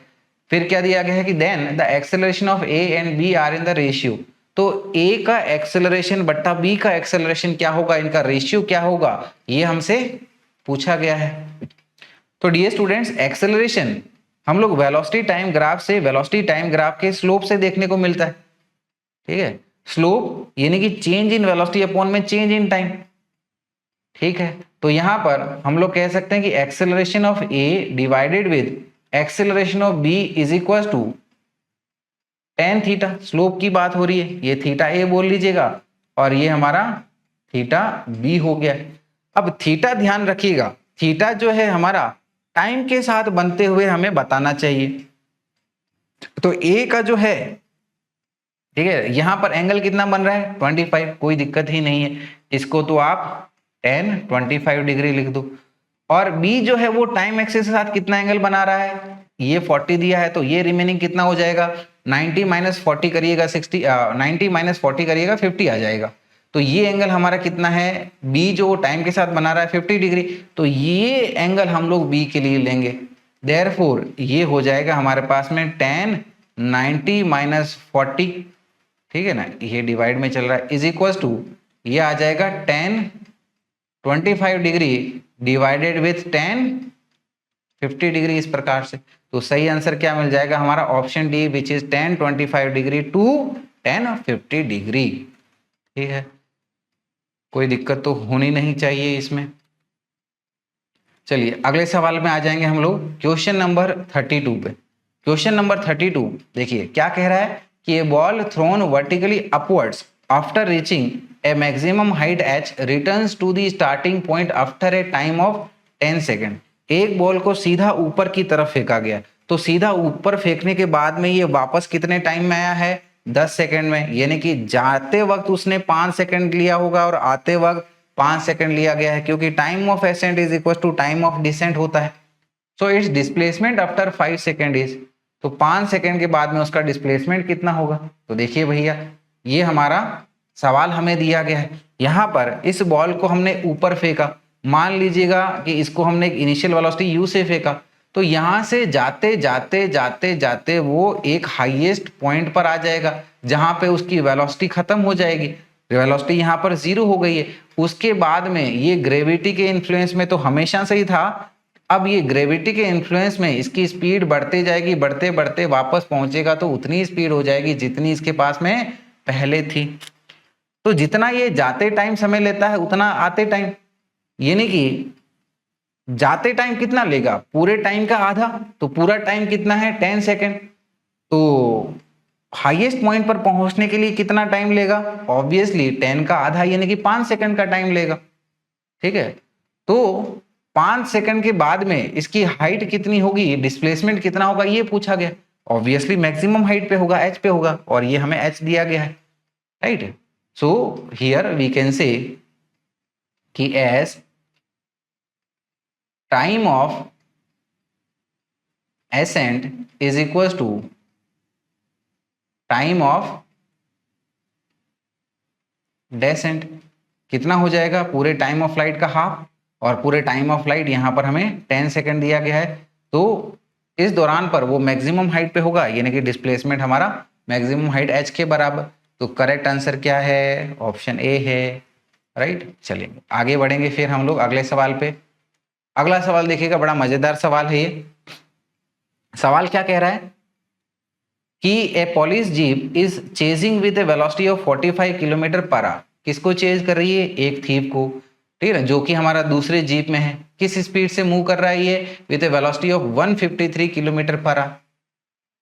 फिर क्या दिया गया है कि then the acceleration of A and B are in the ratio. तो ए का एक्सेलरेशन बट्टा बी का एक्सेलरेशन क्या होगा, इनका रेशियो क्या होगा, ये हमसे पूछा गया है। तो डियर स्टूडेंट्स, एक्सेलरेशन हम लोग वेलोसिटी टाइम ग्राफ से, वेलोसिटी टाइम ग्राफ के स्लोप से देखने को मिलता है। ठीक है, स्लोप यानी कि चेंज इन वेलोसिटी अपॉन में चेंज इन टाइम। ठीक है, तो यहां पर हम लोग कह सकते हैं कि acceleration of A divided with acceleration of B is equal to tan theta. Slope की बात हो रही है, ये थीटा ए बोल लीजिएगा और ये हमारा थीटा बी हो गया। अब थीटा ध्यान रखिएगा, थीटा जो है हमारा टाइम के साथ बनते हुए हमें बताना चाहिए। तो ए का जो है, ठीक है, यहां पर एंगल कितना बन रहा है 25, कोई दिक्कत ही नहीं है, इसको तो आप 10-25 डिग्री लिख दो। और बी जो है वो टाइम एक्सिस के साथ कितना एंगल बना रहा है, ये 40 दिया है, तो ये रिमेनिंग कितना हो जाएगा 90 माइनस 40 करिएगा 60, 90 माइनस 40 करिएगा 50 आ जाएगा। तो ये एंगल हमारा कितना है, बी जो टाइम के साथ बना रहा है 50 डिग्री, तो ये एंगल हम लोग बी के लिए लेंगे। देयरफॉर ये हो जाएगा हमारे पास में 10 90 माइनस 40, ठीक है ना, ये डिवाइड में चल रहा है, इज इक्वल टू ये आ जाएगा 10 25 डिग्री डिवाइडेड विथ 10 50 डिग्री, इस प्रकार से। तो सही आंसर क्या मिल जाएगा हमारा, option D which is 10 25 degree to 10 50 degree. ठीक है, कोई दिक्कत तो होनी नहीं चाहिए इसमें। चलिए अगले सवाल में आ जाएंगे हम लोग, क्वेश्चन नंबर 32 पे। क्वेश्चन नंबर 32 देखिए क्या कह रहा है कि a ball thrown vertically upwards after reaching a maximum height h returns to the starting point after a time of 10 second. एक बॉल को सीधा ऊपर की तरफ फेंका गया, तो सीधा ऊपर फेंकने के बाद में ये वापस कितने टाइम में आया है 10 सेकेंड में, यानी कि जाते वक्त उसने 5 सेकेंड लिया होगा और आते वक्त 5 सेकेंड लिया गया है, क्योंकि time of ascent is equal to time of descent होता है। So its displacement after 5 second is, तो 5 सेकेंड के बाद में उसका डिस्प्लेसमेंट कितना होगा। तो देखिए भैया, ये हमारा सवाल हमें दिया गया है। यहाँ पर इस बॉल को हमने ऊपर फेंका, मान लीजिएगा कि इसको हमने एक इनिशियल वेलोसिटी u से फेंका, तो यहाँ से जाते जाते जाते जाते वो एक हाईएस्ट पॉइंट पर आ जाएगा जहाँ पे उसकी वेलोसिटी खत्म हो जाएगी, वेलोसिटी यहाँ पर 0 हो गई है। उसके बाद में ये ग्रेविटी के इन्फ्लुएंस में तो हमेशा से ही था, अब ये ग्रेविटी के इन्फ्लुएंस में इसकी स्पीड बढ़ते जाएगी, बढ़ते बढ़ते वापस पहुंचेगा तो उतनी स्पीड हो जाएगी जितनी इसके पास में पहले थी। तो जितना ये जाते टाइम समय लेता है उतना आते टाइम, यानी कि जाते टाइम कितना लेगा, पूरे टाइम का आधा। तो पूरा टाइम कितना है 10 सेकेंड। तो हाईएस्ट पॉइंट पर पहुंचने के लिए कितना टाइम लेगा, ऑब्वियसली 10 का आधा यानी कि 5 सेकंड का टाइम लेगा। ठीक है, तो 5 सेकंड के बाद में इसकी हाइट कितनी होगी, डिस्प्लेसमेंट कितना होगा, ये पूछा गया। ऑब्वियसली मैक्सिमम हाइट पे होगा, एच पे होगा, और ये हमें एच दिया गया है, right. So here we can say कि as time of ascent is equals to time of descent। कितना हो जाएगा, पूरे टाइम ऑफ फ्लाइट का हाफ, और पूरे टाइम ऑफ फ्लाइट यहाँ पर हमें 10 सेकेंड दिया गया है। तो इस दौरान पर वो मैक्सिमम हाइट पे होगा, यानी कि डिस्प्लेसमेंट हमारा मैक्सिमम हाइट h के बराबर। तो करेक्ट आंसर क्या है, ऑप्शन ए है, राइट। चलिए आगे बढ़ेंगे फिर हम लोग अगले सवाल पे। अगला सवाल देखिएगा, बड़ा मजेदार सवाल है ये। सवाल क्या कह रहा है कि a police jeep is chasing with a velocity of 45 kilometre per hour. किसको चेज कर रही है, एक थीप को, ठीक है, जो कि हमारा दूसरे जीप में है। किस स्पीड से मूव कर रहा है ये, with a velocity of 153 kilometre per our.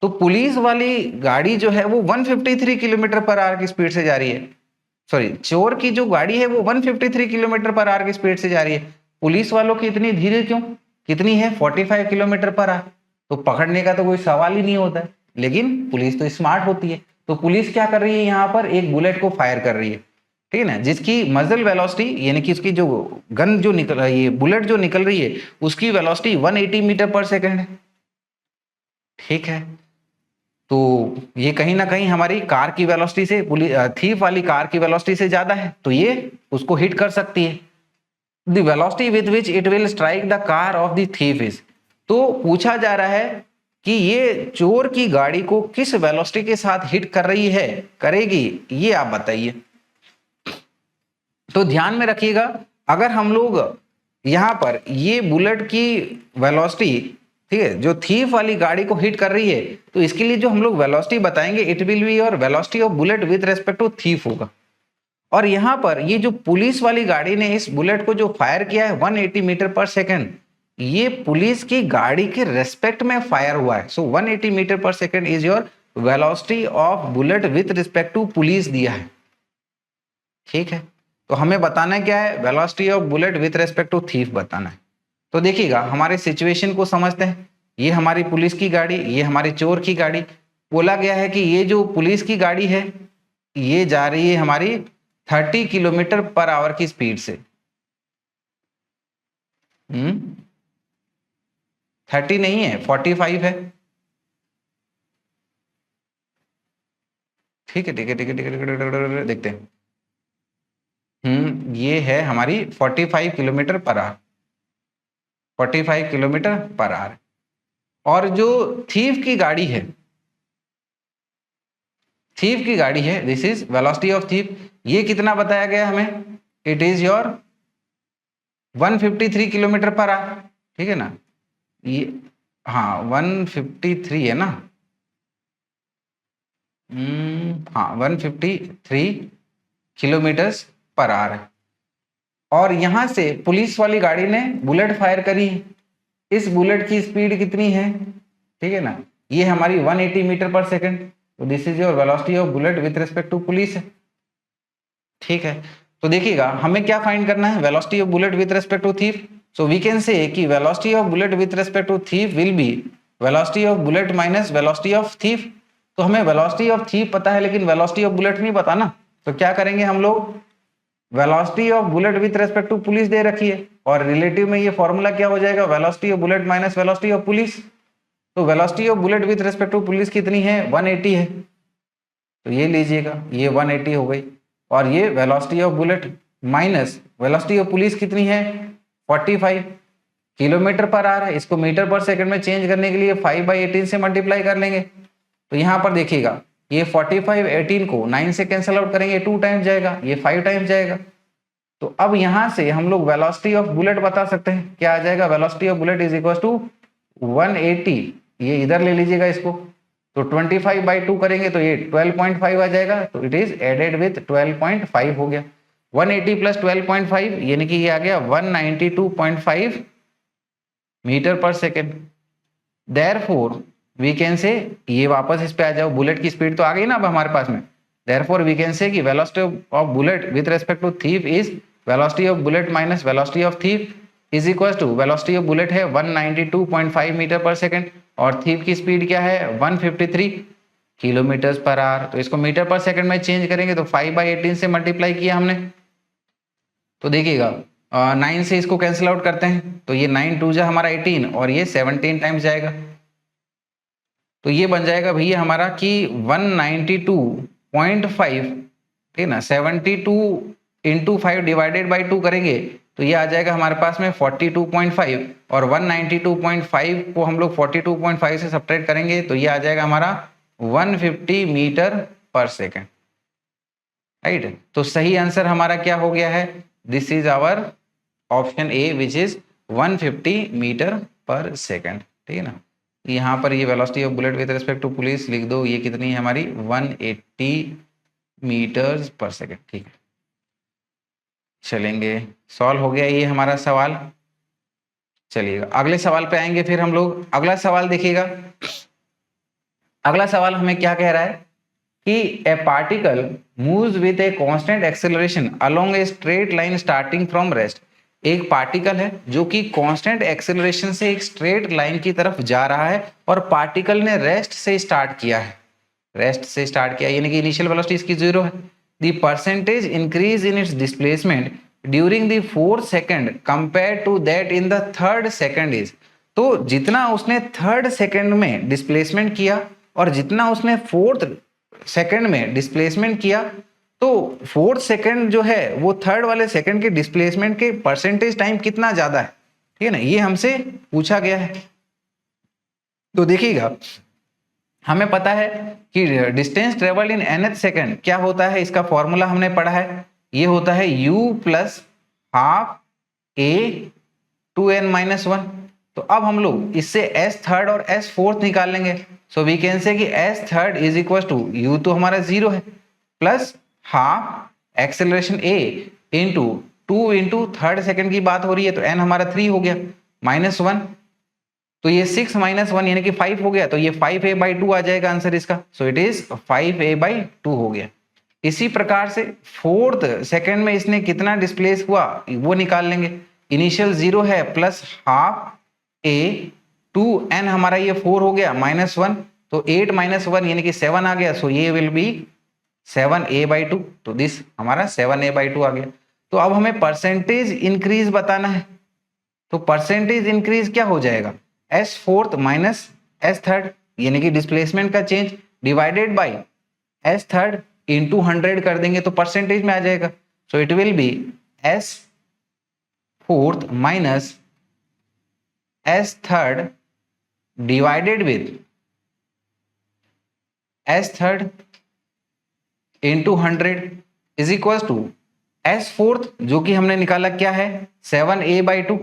तो पुलिस वाली गाड़ी जो है वो 153 किलोमीटर पर आवर की स्पीड से जा रही है। सॉरी, चोर की जो गाड़ी है वो 153 किलोमीटर पर आवर की स्पीड से जा रही है। पुलिस वालों की इतनी धीरे क्यों, कितनी है, 45 किलोमीटर पर आवर। तो पकड़ने का तो कोई सवाल ही नहीं होता है, लेकिन पुलिस तो स्मार्ट होती है। तो पुलिस क्या कर रही है, यहाँ पर एक बुलेट को फायर कर रही है, ठीक है ना, जिसकी मजल वेलोसिटी यानी कि उसकी जो गन जो निकल रही है, बुलेट जो निकल रही है, उसकी वेलोसिटी 180 मीटर पर सेकंड है। ठीक है, तो ये कहीं ना कहीं हमारी कार की वेलोसिटी से, थीफ वाली कार की वेलोसिटी से ज्यादा है, तो ये उसको हिट कर सकती है। The velocity with which it will strike the car of the thief is. तो पूछा जा रहा है कि ये चोर की गाड़ी को किस वेलोसिटी के साथ हिट कर रही है, करेगी, ये आप बताइए। तो ध्यान में रखिएगा, अगर हम लोग यहां पर ये बुलेट की वेलोसिटी, ठीक है, जो थीफ वाली गाड़ी को हिट कर रही है, तो इसके लिए जो हम लोग वेलोसिटी बताएंगे, it will be your velocity of bullet with respect to thief होगा। और यहां पर ये जो पुलिस वाली गाड़ी ने इस बुलेट को जो फायर किया है 180 मीटर पर सेकंड, ये पुलिस की गाड़ी के रेस्पेक्ट में फायर हुआ है। So 180 metre per second is your velocity of bullet with respect to police दिया है। ठीक है, तो हमें बताना क्या है, velocity of bullet with respect to thief बताना है। तो देखिएगा हमारे सिचुएशन को समझते हैं। ये हमारी पुलिस की गाड़ी, ये हमारी चोर की गाड़ी। बोला गया है कि ये जो पुलिस की गाड़ी है ये जा रही है हमारी 30 किलोमीटर पर आवर की स्पीड से। 30 नहीं है, 45 है। ठीक है, ठीक है, ठीक है, ठीक है, देखते हैं। ये है हमारी 45 kilometre per our, 45 kilometre per our. और जो थीफ की गाड़ी है, थीफ की गाड़ी है, this is velocity of thief, ये कितना बताया गया हमें, it is your 153 kilometre per our. ठीक है ना, ये हाँ 153 है ना, हाँ 153 किलोमीटर पर आवर है। और यहां से पुलिस वाली गाड़ी ने बुलेट फायर करी, इस बुलेट की स्पीड कितनी है, ठीक है ना, ये हमारी 180 मीटर पर सेकंड। तो this is your velocity of bullet with respect to police है। ठीक है, तो देखिएगा हमें क्या फाइंड करना है, velocity of bullet with respect to thief. So we can say कि velocity of bullet with respect to thief will be velocity of bullet minus velocity of thief. तो हमें वेलोसिटी ऑफ थीफ पता है लेकिन velocity of bullet नहीं पता ना, तो क्या करेंगे हम लोग, velocity of bullet with respect to police दे रखी है, और रिलेटिव में ये फॉर्मूला क्या हो जाएगा, velocity of bullet minus velocity of police. तो velocity of bullet with respect to police कितनी है, 180 है, तो ये लीजिएगा, ये 180 हो गई। और ये velocity of bullet minus velocity of police कितनी है, 45 किलोमीटर पर आ रहा है, इसको मीटर पर सेकंड में चेंज करने के लिए 5/18 से मल्टीप्लाई कर लेंगे। तो यहाँ पर देखिएगा ये 45 18 को 9 से कैंसिल आउट करेंगे, 2 टाइम्स जाएगा, ये 5 टाइम्स जाएगा। तो अब यहां से हम लोग वेलोसिटी ऑफ बुलेट बता सकते हैं, क्या आ जाएगा, velocity of bullet is equal to 180, ये इधर ले लीजिएगा इसको, तो 25/2 करेंगे तो ये 12.5 आ जाएगा, तो इट इज एडेड विथ 12.5 हो गया। 180 प्लस 12.5 यानी कि ये आ गया 192.5 metre per second. Therefore we can से, ये वापस इस पे आ जाओ, बुलेट की स्पीड तो आ गई ना अब हमारे पास में। देयरफॉर वी कैन से कि velocity of bullet with respect to thief is velocity of bullet minus velocity of thief is equal to, velocity of bullet है 192.5 मीटर पर सेकेंड और थिफ की स्पीड क्या है 153 किलोमीटर पर आवर। तो इसको metre per second में change करेंगे तो 5/18 से मल्टीप्लाई किया हमने, तो देखिएगा 9 से इसको कैंसिल आउट करते हैं तो ये 9 2 जा हमारा 18 और ये 17 टाइम्स जाएगा, तो ये बन जाएगा भैया हमारा कि 192.5, ठीक है ना, 72 इंटू 5 डिवाइडेड बाई 2 करेंगे तो ये आ जाएगा हमारे पास में 42.5 और 192.5 को हम लोग 42.5 से सब्ट्रैक्ट करेंगे तो ये आ जाएगा हमारा 150 मीटर पर सेकेंड, राइट। तो सही आंसर हमारा क्या हो गया है, this is our option A which is 150 metre per second, ठीक है ना। यहाँ पर ये velocity of bullet with respect to police लिख दो, ये कितनी है हमारी 180 मीटर्स पर सेकेंड, ठीक है। चलेंगे, सॉल्व हो गया ये हमारा सवाल। चलिएगा अगले सवाल पे आएंगे फिर हम लोग। अगला सवाल देखिएगा, अगला सवाल हमें क्या कह रहा है कि ए particle moves with a constant acceleration along a straight line starting from rest. एक पार्टिकल है जो कि कांस्टेंट एक्सेलरेशन से एक स्ट्रेट लाइन की तरफ जा रहा है और पार्टिकल ने रेस्ट से स्टार्ट किया है, रेस्ट से स्टार्ट किया यानी कि इनिशियल वेलोसिटी इसकी 0 है। The percentage increase in its displacement during the 4th second compare to that in the 3rd second is. तो जितना उसने 3rd सेकंड में डिस्प्लेसमेंट किया और जितना उसने 4th सेकंड में डिस्प्लेसमेंट किया, तो 4th सेकंड जो है वो 3rd वाले सेकंड के डिस्प्लेसमेंट के परसेंटेज टाइम कितना ज्यादा है, ठीक है ना, ये हमसे पूछा गया है। तो देखिएगा हमें पता है कि distance travel in nth second क्या होता है, इसका फॉर्मूला हमने पढ़ा है, ये होता है u plus half a 2n-1। तो अब हम लोग इससे s3rd और s4th निकाल लेंगे। सो वी कैन से कि s3rd is equal to u तो हमारा 0 है plus half acceleration a into 2 into 3rd second की बात हो रही है तो n हमारा 3 हो गया -1, तो ये 6 - 1 यानी कि 5 हो गया, तो ये 5a/2 आ जाएगा आंसर इसका। सो इट इज 5a/2 हो गया। इसी प्रकार से 4th सेकंड में इसने कितना डिस्प्लेस हुआ वो निकाल लेंगे। इनिशियल 0 है प्लस हाफ a 2n हमारा ये 4 हो गया -1, तो 8 - 1 यानी कि 7 आ गया। सो ये विल बी 7a/2, तो दिस हमारा 7a/2 आ गया। तो अब हमें परसेंटेज इंक्रीज बताना है, तो परसेंटेज इंक्रीज क्या हो जाएगा, s4th माइनस s3rd यानी कि डिस्प्लेसमेंट का change divided by s3rd into 100 कर देंगे तो परसेंटेज में आ जाएगा। So it will be s4th minus s3rd divided with s3rd into 100 is equal to s4th जो कि हमने निकाला क्या है 7a/2,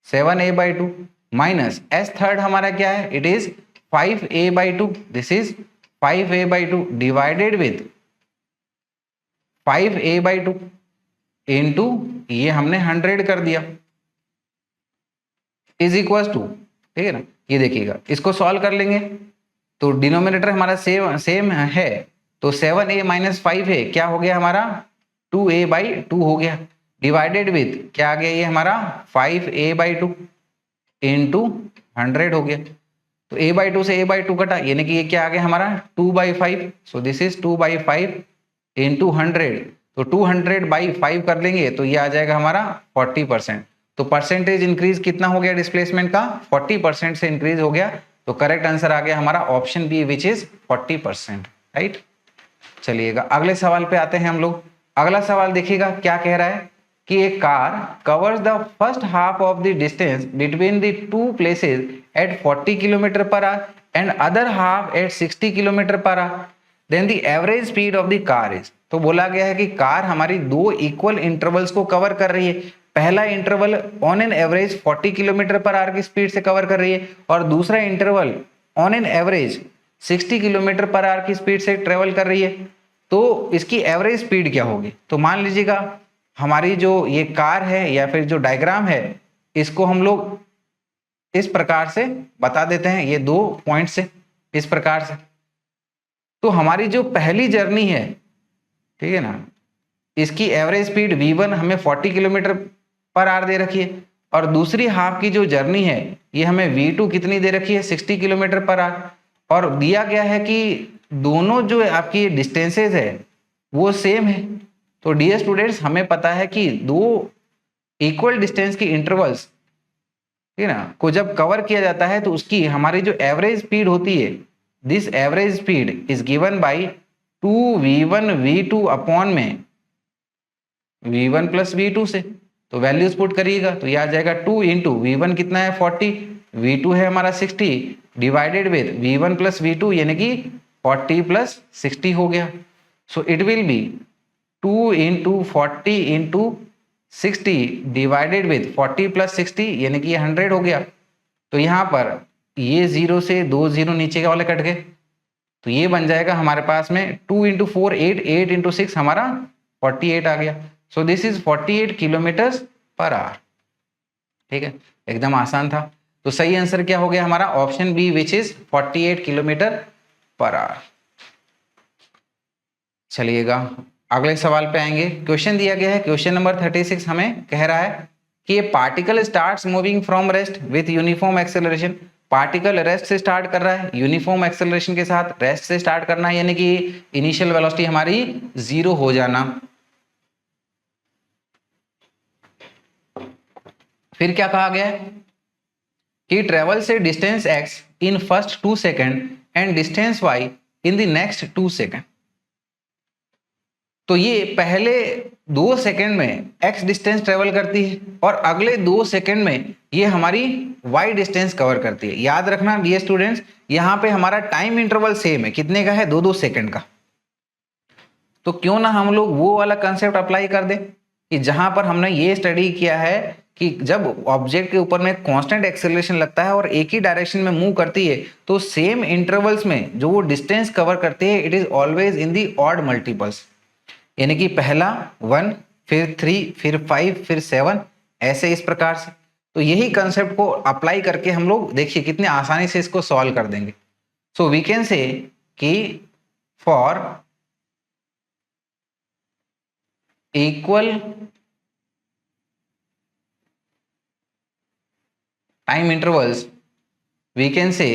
7a/2 माइनस s3rd हमारा क्या है, it is 5a/2, this is 5a/2 divided with 5a/2 into ये हमने 100 कर दिया इज इक्वल टू, ठीक है ना। ये देखिएगा इसको सॉल्व कर लेंगे तो डिनोमिनेटर हमारा सेम है, तो 7a माइनस 5 है क्या हो गया हमारा 2a/2 हो गया, डिवाइडेड विद क्या आ गया ये हमारा 5a/2 इंटू 100 हो गया। तो a/2 से a/2 कटा यानी कि ये क्या आ गया हमारा 2/5। सो दिस इज 2/5 इंटू 100, तो 200/5 कर लेंगे तो ये आ जाएगा हमारा 40%। तो परसेंटेज इंक्रीज कितना हो गया डिस्प्लेसमेंट का 40% से इंक्रीज हो गया। तो करेक्ट आंसर आ गया हमारा option B which is 40%, right. चलिएगा अगले सवाल पे आते हैं हम लोग। अगला सवाल देखिएगा क्या कह रहा है कि एक car covers the first half of the distance between the two places at 40 kilometre per hour and other half at 60 kilometre per hour, then the average speed of the car is. तो बोला गया है कि car हमारी दो equal intervals को cover कर रही है। पहला interval on an average 40 kilometre per our की स्पीड से कवर कर रही है और दूसरा interval on an average 60 kilometre per our की स्पीड से ट्रेवल कर रही है, तो इसकी एवरेज स्पीड क्या होगी? तो मान लीजिएगा हमारी जो ये कार है या फिर जो डायग्राम है, इसको हम लोग इस प्रकार से बता देते हैं, ये 2 पॉइंट से इस प्रकार से। तो हमारी जो पहली जर्नी है, ठीक है ना, इसकी एवरेज स्पीड v1 हमें 40 किलोमीटर पर आवर दे रखी है, और दूसरी हाफ की जो जर्नी है ये हमें v2 कितनी दे रखी है? 60 किलोमीटर पर आवर। और दिया गया है कि दोनों जो आपकी डिस्टेंसेज है वो सेम है। तो डियर स्टूडेंट्स, हमें पता है कि दो इक्वल डिस्टेंस की इंटरवल्स, ठीक है ना, को जब कवर किया जाता है तो उसकी हमारी जो एवरेज स्पीड होती है, this average speed is given by 2v1 v2 upon में v1 प्लस v2 से। तो वैल्यूज पुट करिएगा तो ये आ जाएगा 2 इंटू v1 कितना है 40, v2 है हमारा 60, divided with v1 plus v2 यानी कि 40 प्लस 60 हो गया। So it will B 2 into 40 into 60 divided with 40 plus 60 यानी कि ये 100 हो गया। तो यहाँ पर ये 0 से 2 0 नीचे के वाले कट गए, तो ये बन जाएगा हमारे पास में 2 इंटू 4 8, 8 इंटू 6 हमारा 48 आ गया। So this is 48 kilometre per our. ठीक है, एकदम आसान था। तो सही आंसर क्या हो गया हमारा? Option B which is 48 kilometre per hour. चलिएगा अगले सवाल पे आएंगे। क्वेश्चन दिया गया है, क्वेश्चन नंबर 36 हमें कह रहा है कि ए particle starts moving from rest with uniform acceleration. Particle rest से स्टार्ट कर रहा है, यूनिफॉर्म एक्सेलरेशन के साथ रेस्ट से स्टार्ट करना है, यानी कि इनिशियल वेलोसिटी हमारी 0 हो जाना। फिर क्या कहा गया है कि ट्रेवल से distance x in first 2 second and distance y in the next 2 second. तो ये पहले 2 सेकेंड में x डिस्टेंस ट्रेवल करती है और अगले 2 सेकेंड में ये हमारी y डिस्टेंस कवर करती है। याद रखना डियर स्टूडेंट्स, यहाँ पे हमारा टाइम इंटरवल सेम है, कितने का है? 2-2 सेकेंड का। तो क्यों ना हम लोग वो वाला कंसेप्ट अप्लाई कर दें कि जहां पर हमने ये स्टडी किया है कि जब ऑब्जेक्ट के ऊपर में कांस्टेंट एक्सेलरेशन लगता है और एक ही डायरेक्शन में मूव करती है, तो सेम इंटरवल्स में जो वो डिस्टेंस कवर करती है it is always in the odd multiples, यानी कि पहला 1, फिर 3, फिर 5, फिर 7, ऐसे इस प्रकार से। तो यही कंसेप्ट को अप्लाई करके हम लोग देखिए कितने आसानी से इसको सॉल्व कर देंगे। सो वी कैन से कि for equal time intervals we can say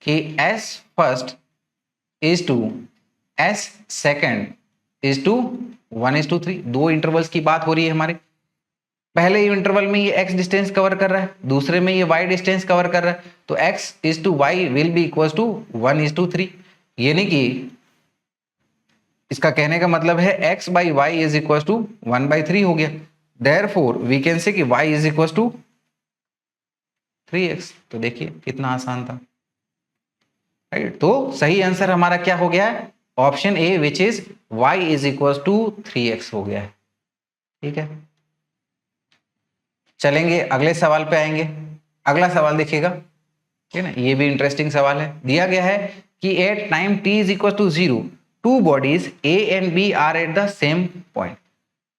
कि s first is to s second is to 1:3। दो इंटरवल्स की बात हो रही है हमारे। पहले इंटरवल में ये x डिस्टेंस कवर कर रहा है, दूसरे में ये y डिस्टेंस कवर कर रहा है, तो x is to y will be equals to 1:3, यानी कि इसका कहने का मतलब है x by y is equals to 1/3 हो गया। Therefore we can say कि y is equals to 3x। तो देखिए कितना आसान था, राइट। तो सही आंसर हमारा क्या हो गया है? Option A which is y is equal to 3x हो गया है। ठीक है, चलेंगे अगले सवाल पे आएंगे। अगला सवाल देखिएगा, ठीक है ना, ये भी इंटरेस्टिंग सवाल है। दिया गया है कि at time t is equal to 0 two bodies a and b are at the same point.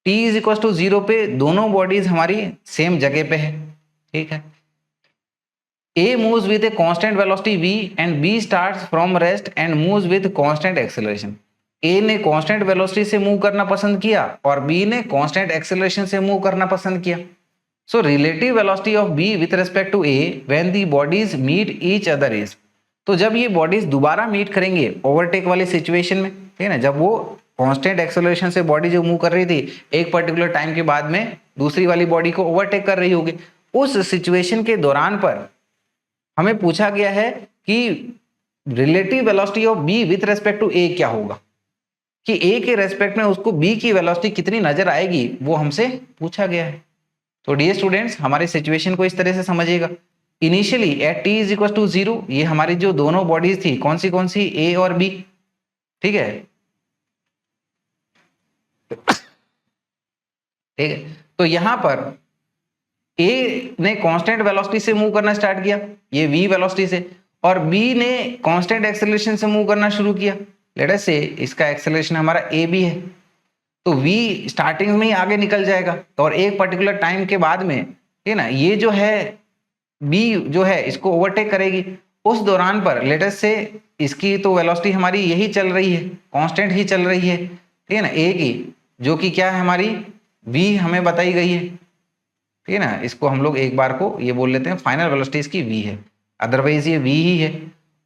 t is equal to 0 पे दोनों बॉडीज हमारी सेम जगह पे है, ठीक है। A moves with a constant velocity v and B starts from rest and moves with constant acceleration। A ने constant velocity से मूव करना पसंद किया और B ने constant acceleration से मूव करना पसंद किया। So relative velocity of B with respect to A when the bodies meet each other is। तो जब ये बॉडीज दोबारा मीट करेंगे ओवरटेक वाली सिचुएशन में, ठीक है ना, जब वो कांस्टेंट एक्सेलरेशन से बॉडी जो मूव कर रही थी एक पर्टिकुलर टाइम के बाद में दूसरी वाली बॉडी को ओवरटेक कर रही होगी, उस सिचुएशन के दौरान पर हमें पूछा गया है कि relative velocity of B with respect to A क्या होगा, कि ए के रेस्पेक्ट में उसको बी की वेलोसिटी कितनी नजर आएगी, वो हमसे पूछा गया है। तो डियर स्टूडेंट्स, हमारी सिचुएशन को इस तरह से समझिएगा। Initially at t is equal to 0 ये हमारी जो दोनों बॉडीज थी कौन सी ए और बी, ठीक है। ठीक है, तो यहां पर ए ने कांस्टेंट वेलोसिटी से मूव करना स्टार्ट किया, ये v वेलोसिटी से, और बी ने कांस्टेंट एक्सेलरेशन से मूव करना शुरू किया। लेट अस से इसका एक्सेलरेशन हमारा ए बी है, तो v स्टार्टिंग में ही आगे निकल जाएगा, तो और एक पर्टिकुलर टाइम के बाद में, ठीक है ना, ये जो है b जो है इसको ओवरटेक करेगी। उस दौरान पर लेट अस से इसकी तो वेलोसिटी हमारी यही चल रही है, कांस्टेंट ही चल रही है, ठीक है ना, ए की, जो कि क्या है हमारी v हमें बताई गई है, ठीक है ना। इसको हम लोग एक बार को ये बोल लेते हैं फाइनल वेलोसिटी इसकी v है, अदरवाइज ये v ही है,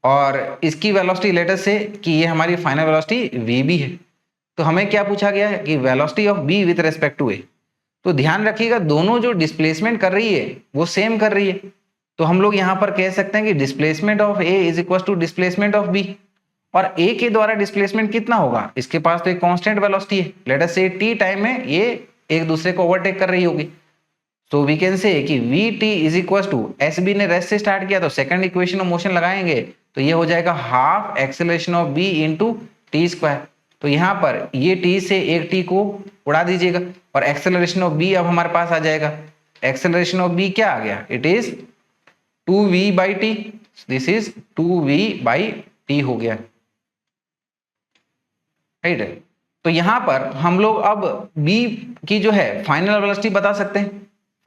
और इसकी वेलोसिटी लेट अस से कि ये हमारी फाइनल वेलोसिटी v भी है। तो हमें क्या पूछा गया है कि velocity of B with respect to A. तो ध्यान रखिएगा दोनों जो डिस्प्लेसमेंट कर रही है वो सेम कर रही है, तो हम लोग यहां पर कह सकते हैं कि displacement of A is equal to displacement of B. और ए के द्वारा डिस्प्लेसमेंट कितना होगा, इसके पास तो एक कांस्टेंट वेलोसिटी है, लेट अस से टी टाइम में ये एक दूसरे को ओवरटेक कर रही होगी। तो वी कैन से कि v t is equal to, s b ने रेस्ट से स्टार्ट किया तो सेकंड इक्वेशन ऑफ मोशन लगाएंगे तो ये हो जाएगा half acceleration of B into t square. तो यहाँ पर ये टी से एक टी को उड़ा दीजिएगा और एक्सेलरेशन ऑफ बी अब हमारे पास आ जाएगा। एक्सेलरेशन ऑफ बी क्या आ गया, it is 2v by T, this is 2v by T हो गया, राइट है। तो यहां पर हम लोग अब b की जो है फाइनल वेलोसिटी बता सकते हैं,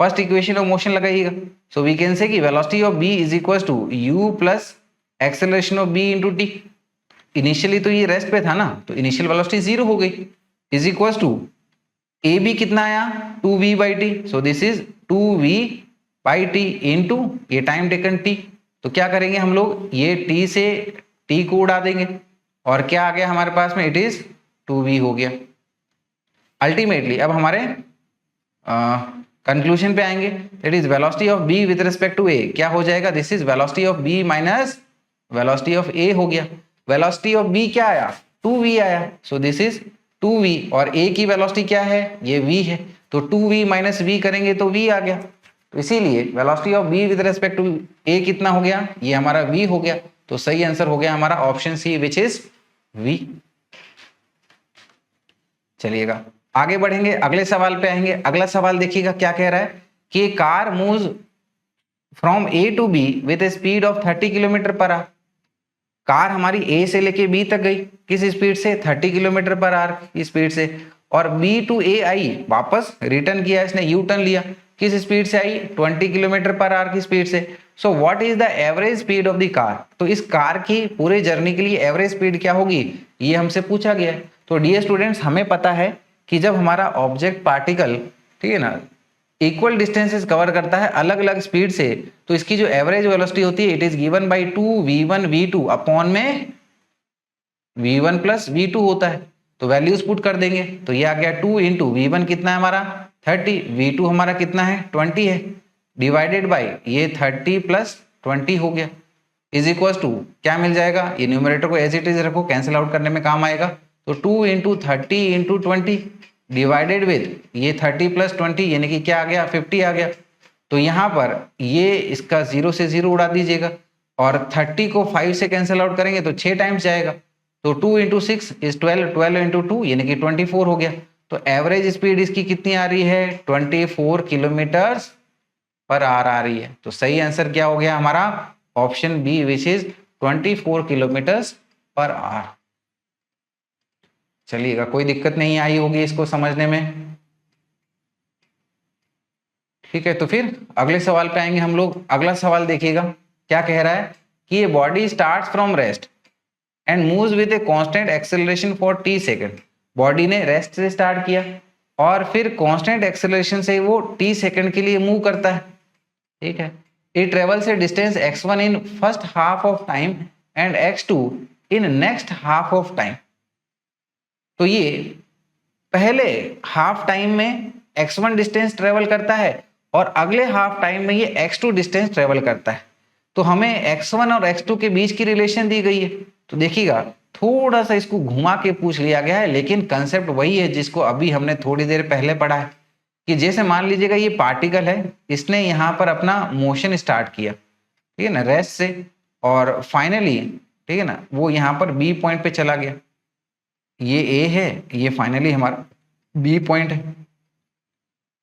फर्स्ट इक्वेशन ऑफ मोशन लगाइएगा। सो वी कैन से कि velocity of b is equal to u plus acceleration of b into t. Initially तो ये रेस्ट पे था ना, तो इनिशियल वेलोसिटी 0 हो गई, is equal to a b कितना आया 2v by t, so this is 2v by t into ये टाइम टेकन t। तो क्या करेंगे हम लोग, ये t से t को उड़ा देंगे और क्या आ गया हमारे पास में, इट इज 2v हो गया। अल्टीमेटली अब हमारे कंक्लूजन पे आएंगे, it is velocity of b with respect to a क्या हो जाएगा, this is velocity of b minus velocity of a हो गया। वेलोसिटी ऑफ b क्या आया 2v आया, सो दिस इज 2v, और a की वेलोसिटी क्या है, ये v है, तो 2v माइनस v करेंगे तो v आ गया। तो इसीलिए velocity of b with respect to a कितना हो गया, ये हमारा v हो गया। तो सही आंसर हो गया हमारा option C which is v। चलिएगा आगे बढ़ेंगे, अगले सवाल पे आएंगे। अगला सवाल देखिएगा क्या कह रहा है कि car moves from A to B with speed of 30 kilometre per hour. Car हमारी ए से लेके बी तक गई किस स्पीड से, 30 किलोमीटर पर आवर की स्पीड से, और बी टू ए आई, वापस रिटर्न किया इसने, यू टर्न लिया, किस स्पीड से आई, 20 किलोमीटर पर आवर की स्पीड से। So what is the average speed of the car. तो इस कार की पूरे जर्नी के लिए एवरेज स्पीड क्या होगी, ये हमसे पूछा गया है। तो डियर स्टूडेंट्स हमें पता है कि जब हमारा ऑब्जेक्ट पार्टिकल, ठीक है ना, इक्वल डिस्टेंसेस कवर करता है अलग अलग स्पीड से, तो इसकी जो एवरेज वेलोसिटी होती है it is given by 2v1v2 upon में v1 प्लस v2 होता है। तो वैल्यूज पुट कर देंगे तो ये आ गया 2 इंटू वी1 कितना है हमारा 30, v2 हमारा कितना है 20 है, डिवाइडेड बाय ये 30 प्लस 20 हो गया, इज इक्वल टू क्या मिल जाएगा, ये न्यूमरेटर को एज इट इज रखो, कैंसिल आउट करने में काम आएगा। तो 2 इंटू 30 इंटू 20 डिवाइडेड विद ये 30 प्लस 20 यानी कि क्या आ गया 50 आ गया। तो यहाँ पर ये इसका 0 से 0 उड़ा दीजिएगा और 30 को 5 से कैंसिल आउट करेंगे तो 6 टाइम्स जाएगा, तो 2 इंटू 6 इज 12, 12 इंटू 2 यानी कि 24 हो गया। तो एवरेज स्पीड इसकी कितनी आ रही है 24 किलोमीटर पर आवर आ रही है। तो सही आंसर क्या हो गया हमारा option B which is 24 kilometre per hour. चलिएगा कोई दिक्कत नहीं आई होगी इसको समझने में, ठीक है। तो फिर अगले सवाल पे आएंगे हम लोग। अगला सवाल देखिएगा क्या कह रहा है कि ये body starts from rest and moves with a constant acceleration for t second. Body ने रेस्ट से स्टार्ट किया और फिर कांस्टेंट एक्सेलरेशन से वो t सेकंड के लिए मूव करता है, ठीक है। It travels A distance x1 in first half of time and x2 in next half of time. तो ये पहले हाफ टाइम में x1 डिस्टेंस ट्रेवल करता है और अगले हाफ टाइम में ये x2 डिस्टेंस ट्रेवल करता है। तो हमें x1 और x2 के बीच की रिलेशन दी गई है। तो देखिएगा थोड़ा सा इसको घुमा के पूछ लिया गया है, लेकिन कंसेप्ट वही है जिसको अभी हमने थोड़ी देर पहले पढ़ा है कि जैसे मान लीजिएगा ये पार्टिकल है, इसने यहाँ पर अपना मोशन स्टार्ट किया, ठीक है ना, रेस्ट से, और फाइनली ठीक है ना वो यहाँ पर बी पॉइंट पे चला गया। ये ए है, ये फाइनली हमारा बी पॉइंट है,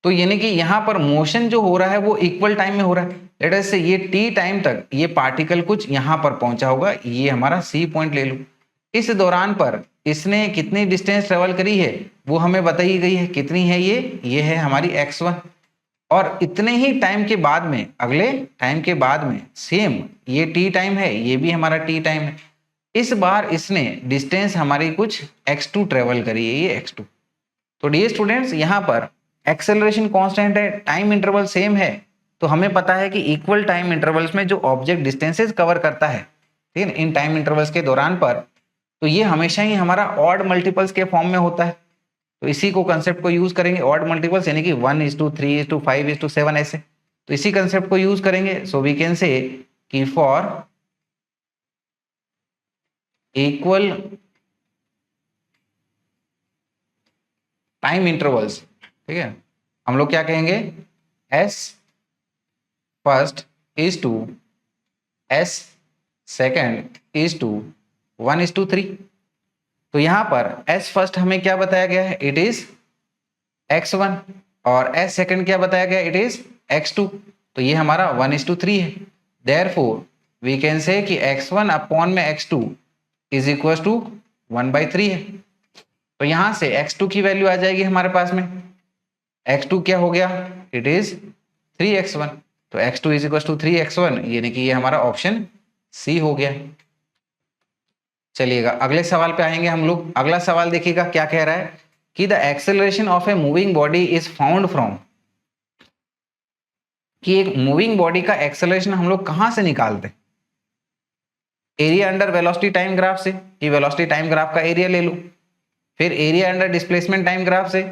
तो यानी कि यहाँ पर मोशन जो हो रहा है वो इक्वल टाइम में हो रहा है। लेट अस से ये टी टाइम तक ये पार्टिकल कुछ यहाँ पर पहुंचा होगा, ये हमारा सी पॉइंट ले लो। इस दौरान पर इसने कितनी डिस्टेंस ट्रेवल करी है वो हमें बताई गई है, कितनी है ये है हमारी x1। और इतने ही टाइम के बाद में, अगले टाइम के बाद में सेम ये टी टाइम है, ये भी हमारा टी टाइम है। इस बार इसने डिस्टेंस हमारी कुछ x2 ट्रेवल करी है, ये x2। तो डियर स्टूडेंट्स यहाँ पर एक्सेलरेशन कांस्टेंट है, टाइम इंटरवल सेम है, तो हमें पता है कि इक्वल टाइम इंटरवल्स में जो ऑब्जेक्ट डिस्टेंसेस कवर करता है, ठीक है, इन टाइम इंटरवल्स के दौरान पर, तो ये हमेशा ही हमारा ऑड मल्टीपल्स के फॉर्म में होता है। तो इसी को कंसेप्ट को यूज करेंगे, ऑड मल्टीपल्स यानी कि 1:3:5:7 ऐसे। तो इसी कंसेप्ट को यूज करेंगे। सो वी कैन से कि फॉर इक्वल टाइम इंटरवल्स, ठीक है, हम लोग क्या कहेंगे, S first is to S second is to 1:3। तो यहां पर एस फर्स्ट हमें क्या बताया गया है, इट इज x1, और एस सेकेंड क्या बताया गया, इट इज x2। तो ये हमारा 1:3 है। देयरफॉर वी कैन से कि x1 अपॉन में x2 इज इक्वल टू 1/3 है। तो यहां से x2 की वैल्यू आ जाएगी हमारे पास में, x2 क्या हो गया, इट इज 3x1। तो x2 is equal to 3x1, यानी कि ये हमारा ऑप्शन सी हो गया। चलिएगा अगले सवाल पे आएंगे हम लोग। अगला सवाल देखिएगा क्या कह रहा है कि the acceleration of a moving body is found from, कि एक मूविंग बॉडी का एक्सेलरेशन हम लोग कहां से निकालते हैं, area under velocity time graph से, कि वेलोसिटी टाइम ग्राफ का एरिया ले लो, फिर area under displacement time graph से,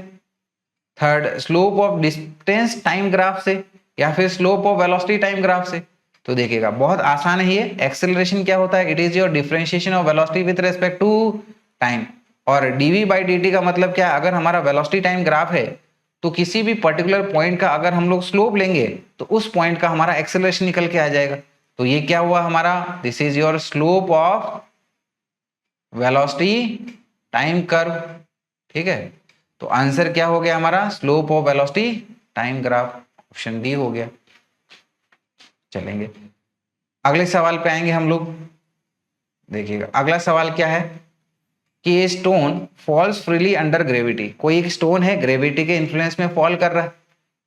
third slope of distance time graph से, या फिर slope of velocity time graph से। तो देखिएगा बहुत आसान है ये। एक्सेलरेशन क्या होता है, it is your differentiation of velocity with respect to time. और dv/dt का मतलब क्या है, अगर हमारा वेलोसिटी टाइम ग्राफ है तो किसी भी पर्टिकुलर पॉइंट का अगर हम लोग स्लोप लेंगे तो उस पॉइंट का हमारा एक्सेलरेशन निकल के आ जाएगा। तो ये क्या हुआ हमारा, this is your slope of velocity time curve, ठीक है। तो आंसर क्या हो गया हमारा, slope of velocity time graph, option D हो गया। चलेंगे अगले सवाल पे आएंगे हम लोग। देखिएगा अगला सवाल क्या है कि ये stone falls freely under gravity. कोई एक स्टोन है, ग्रेविटी के इन्फ्लुएंस में फॉल कर रहा है।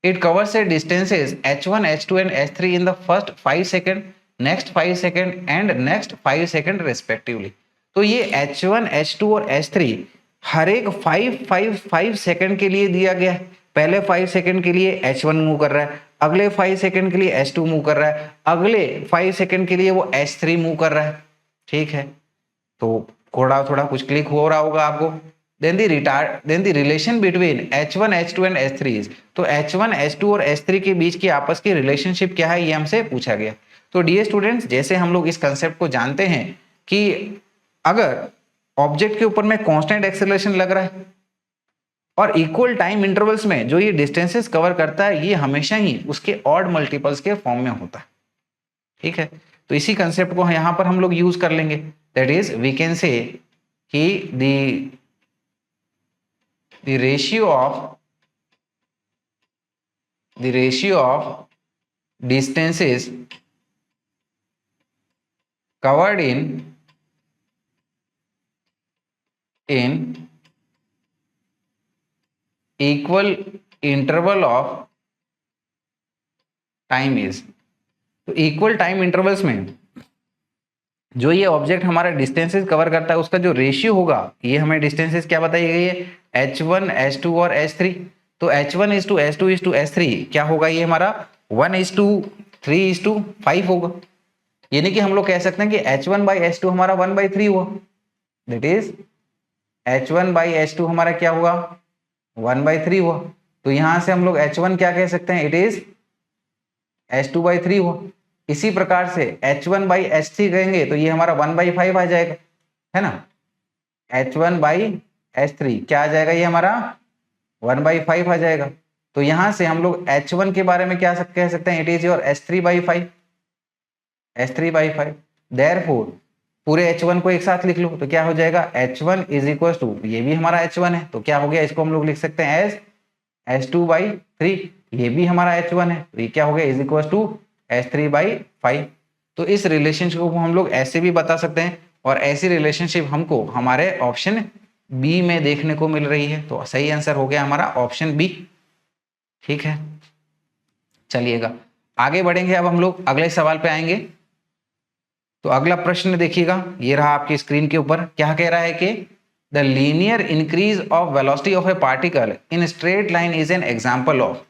It covers A distances h1 h2 and h3 in the first 5 second, next 5 second and next 5 second respectively. तो ये h1 h2 और h3 हर एक 5 सेकंड के लिए दिया गया है। पहले 5 सेकंड के लिए h1 मूव कर रहा है, अगले 5 सेकंड के लिए h2 मूव कर रहा है, अगले 5 सेकंड के लिए वो h3 मूव कर रहा है, ठीक है। तो थोड़ा कुछ क्लिक हो रहा होगा आपको। then the relation between h1 h2 and h3 is, तो h1 h2 और h3 के बीच की आपस की रिलेशनशिप क्या है ये हमसे पूछा गया। तो डियर स्टूडेंट्स जैसे हम लोग इस कंसेप्ट को जानते हैं कि अगर ऑब्जेक्ट के ऊपर में कांस्टेंट एक्सेलरेशन लग रहा है और इक्वल टाइम इंटरवल्स में जो ये डिस्टेंसेस कवर करता है ये हमेशा ही उसके ऑड मल्टीपल्स के फॉर्म में होता है, ठीक है। तो इसी कंसेप्ट को यहां पर हम लोग यूज कर लेंगे। That is we can say कि the ratio of distances covered in equal interval of time is, तो इक्वल टाइम इंटरवल्स में जो ये ऑब्जेक्ट हमारा डिस्टेंसेस कवर करता है उसका जो रेशियो होगा, ये हमें डिस्टेंसेस क्या बताई गई है, h1 h2 और h3। तो h1 is to h2 is to h3 क्या होगा, ये हमारा 1:3:5 होगा। यानी कि हम लोग कह सकते हैं कि h1/h2 हमारा 1/3 हुआ। दैट इज h1/h2 हमारा क्या हुआ, 1/3 हुआ। तो यहां से हम लोग h1 क्या कह सकते हैं, इट इज h2/3 हुआ। इसी प्रकार से h1/h3 कहेंगे तो ये हमारा 1/5 आ जाएगा, है ना। h1/h3 क्या आ जाएगा, ये हमारा 1/5 आ जाएगा। तो यहां से हम लोग h1 के बारे में क्या कह सकते हैं, it is your h3/5, h3/5। Therefore पूरे h1 को एक साथ लिख लो तो क्या हो जाएगा, h1 इज इक्वल टू, ये भी हमारा h1 है तो क्या हो गया, इसको हम लोग लिख सकते हैं एज h2/3, ये भी हमारा h1 है, तो ये क्या हो गया इज इक्वल टू h3/5। तो इस रिलेशनशिप को हम लोग ऐसे भी बता सकते हैं, और ऐसी रिलेशनशिप हमको हमारे ऑप्शन बी में देखने को मिल रही है। तो सही आंसर हो गया हमारा ऑप्शन बी। ठीक है, चलिएगा आगे बढ़ेंगे। अब हम लोग अगले सवाल पे आएंगे। तो अगला प्रश्न देखिएगा, ये रहा आपकी स्क्रीन के ऊपर। क्या कह रहा है कि the linear increase of velocity of a particle in straight line is an example of,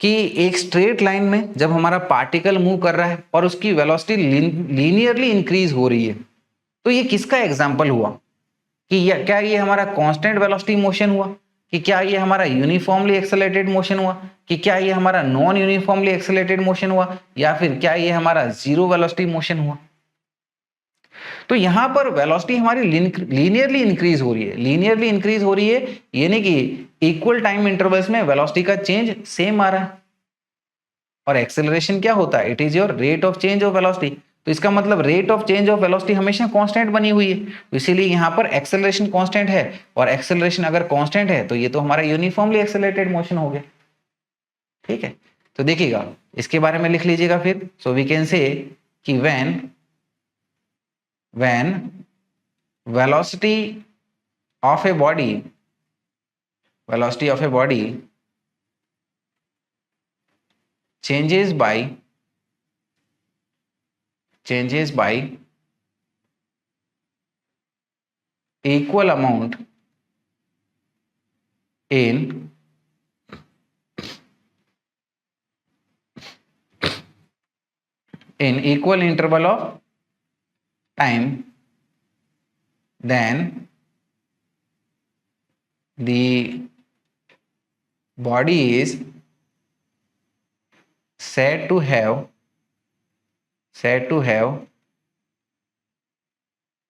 कि एक स्ट्रेट लाइन में जब हमारा पार्टिकल मूव कर रहा है और उसकी वेलोसिटी लीनियरली इंक्रीज हो रही है, तो ये किसका एग्जांपल हुआ? कि क्या ये हमारा कांस्टेंट वेलोसिटी मोशन हुआ, कि क्या ये हमारा यूनिफॉर्मली एक्सेलरेटेड मोशन हुआ, कि क्या ये हमारा नॉन यूनिफॉर्मली एक्सेलरेटेड मोशन हुआ, या फिर क्या ये हमारा जीरो वेलोसिटी मोशन हुआ? तो यहां पर वेलोसिटी हमारी लीनियरली इंक्रीज हो रही है। लीनियरली इंक्रीज हो रही है यानी कि इक्वल टाइम इंटरवल्स में वेलोसिटी का चेंज सेम आ रहा है। और एक्सेलरेशन क्या होता है? It is your rate of change of velocity. तो इसका मतलब rate of change of velocity हमेशा कांस्टेंट बनी हुई है, तो इसीलिए यहां पर एक्सेलरेशन कांस्टेंट है। और एक्सेलरेशन अगर कांस्टेंट है तो ये तो हमारा यूनिफॉर्मली एक्सेलरेटेड मोशन हो गया। ठीक है, तो देखिएगा इसके बारे में लिख लीजिएगा फिर। सो वी कैन से कि when velocity of a body changes by equal amount in equal interval of time, then the body is said to have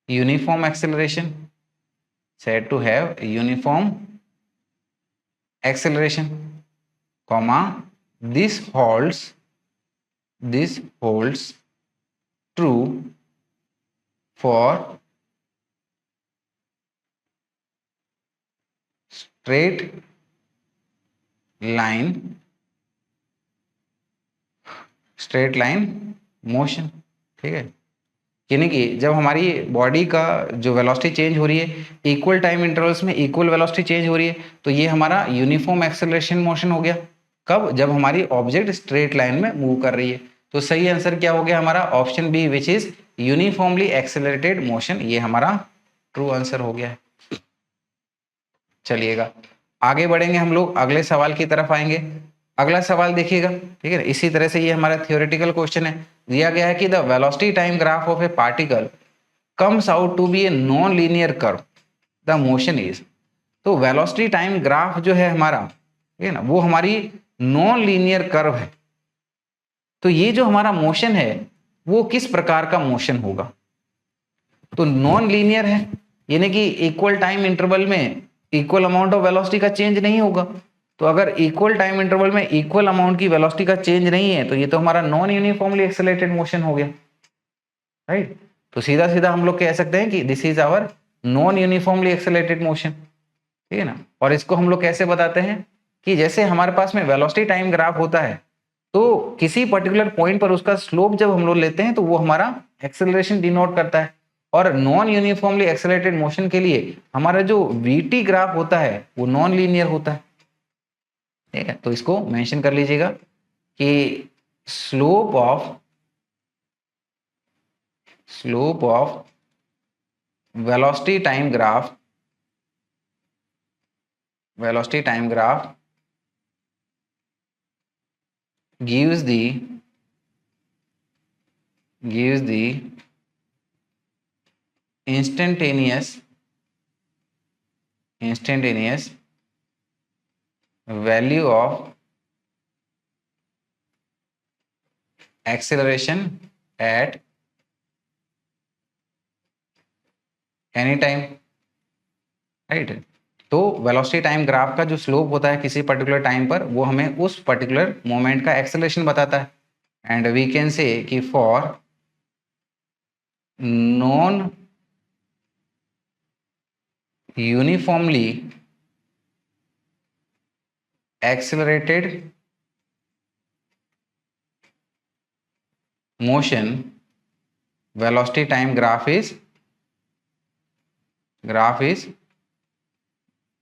uniform acceleration, comma, this holds true for straight line motion. ठीक है, यानी कि जब हमारी body का जो velocity change हो रही है इक्वल टाइम इंटरवल्स में, इक्वल वेलोसिटी चेंज हो रही है, तो ये हमारा यूनिफॉर्म एक्सेलरेशन मोशन हो गया। कब? जब हमारी ऑब्जेक्ट स्ट्रेट लाइन में मूव कर रही है। तो सही आंसर क्या हो गया हमारा? Option B, which is uniformly accelerated motion, ये हमारा ट्रू आंसर हो गया है। चलिएगा आगे बढ़ेंगे, हम लोग अगले सवाल की तरफ आएंगे। अगला सवाल देखिएगा, ठीक है, इसी तरह से ये हमारा थियोरेटिकल क्वेश्चन है। दिया गया है कि the velocity time graph of a particle comes out to be a non linear curve, the motion is. तो वेलोसिटी टाइम ग्राफ जो है हमारा, ठीक है ना, वो हमारी नॉन लीनियर कर्व है। तो ये जो हमारा मोशन है वो किस प्रकार का मोशन होगा? तो नॉन लीनियर है, यानी कि इक्वल टाइम इंटरवल में इक्वल अमाउंट ऑफ वेलोसिटी का चेंज नहीं होगा। तो अगर इक्वल टाइम इंटरवल में इक्वल अमाउंट की वेलोसिटी का चेंज नहीं है तो ये तो हमारा नॉन यूनिफॉर्मली एक्सेलरेटेड मोशन हो गया, राइट। तो सीधा सीधा हम लोग कह सकते हैं कि this is our non uniformly accelerated motion, ठीक है ना। और इसको हम लोग कैसे बताते हैं कि जैसे हमारे पास में वेलोसिटी टाइम ग्राफ होता है, तो किसी पर्टिकुलर पॉइंट पर उसका स्लोप जब हम लोग लेते हैं तो वो हमारा एक्सेलरेशन डिनोट करता है। और नॉन यूनिफॉर्मली एक्सेलरेटेड मोशन के लिए हमारा जो वीटी ग्राफ होता है वो नॉन लीनियर होता है, ठीक है। तो इसको मेंशन कर लीजिएगा कि slope of velocity time graph gives the instantaneous value of acceleration at any time, right. तो वेलोसिटी टाइम ग्राफ का जो स्लोप होता है किसी पर्टिकुलर टाइम पर, वो हमें उस पर्टिकुलर मोमेंट का एक्सेलरेशन बताता है। एंड वी कैन से कि for non uniformly accelerated motion velocity time graph is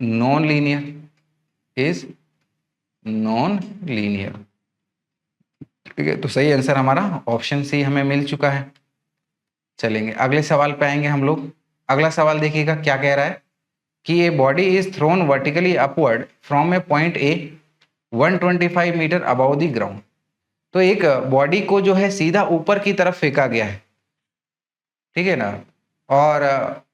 non linear. ठीक है, तो सही आंसर हमारा ऑप्शन सी हमें मिल चुका है। चलेंगे अगले सवाल पे आएंगे हम लोग। अगला सवाल देखिएगा क्या कह रहा है कि a body is thrown vertically upward from a point A 125 metre above the ground. तो एक बॉडी को जो है सीधा ऊपर की तरफ फेंका गया है, ठीक है ना, और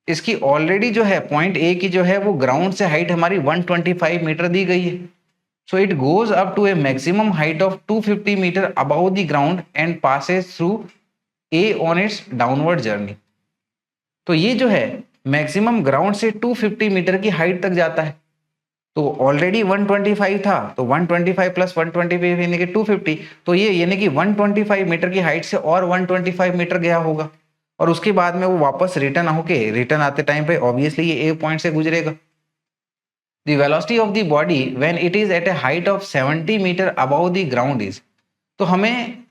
इसकी ऑलरेडी जो है पॉइंट ए की जो है वो ग्राउंड से हाइट हमारी 125 मीटर दी गई है। So it goes up to a maximum height of 250 metre above the ground and passes through A on its downward journey. तो ये जो है मैक्सिमम ग्राउंड से 250 मीटर की हाइट तक जाता है। तो ऑलरेडी 125 था, तो 125 प्लस 125 यानी कि 250, तो ये यानी कि 125 मीटर की हाइट से और 125 मीटर गया होगा, और उसके बाद में वो वापस रिटर्न आते टाइम पे ऑब्वियसली ये ए पॉइंट से गुजरेगा। The velocity of the body when it is at a height of 70 metre above the ground is. तो हमें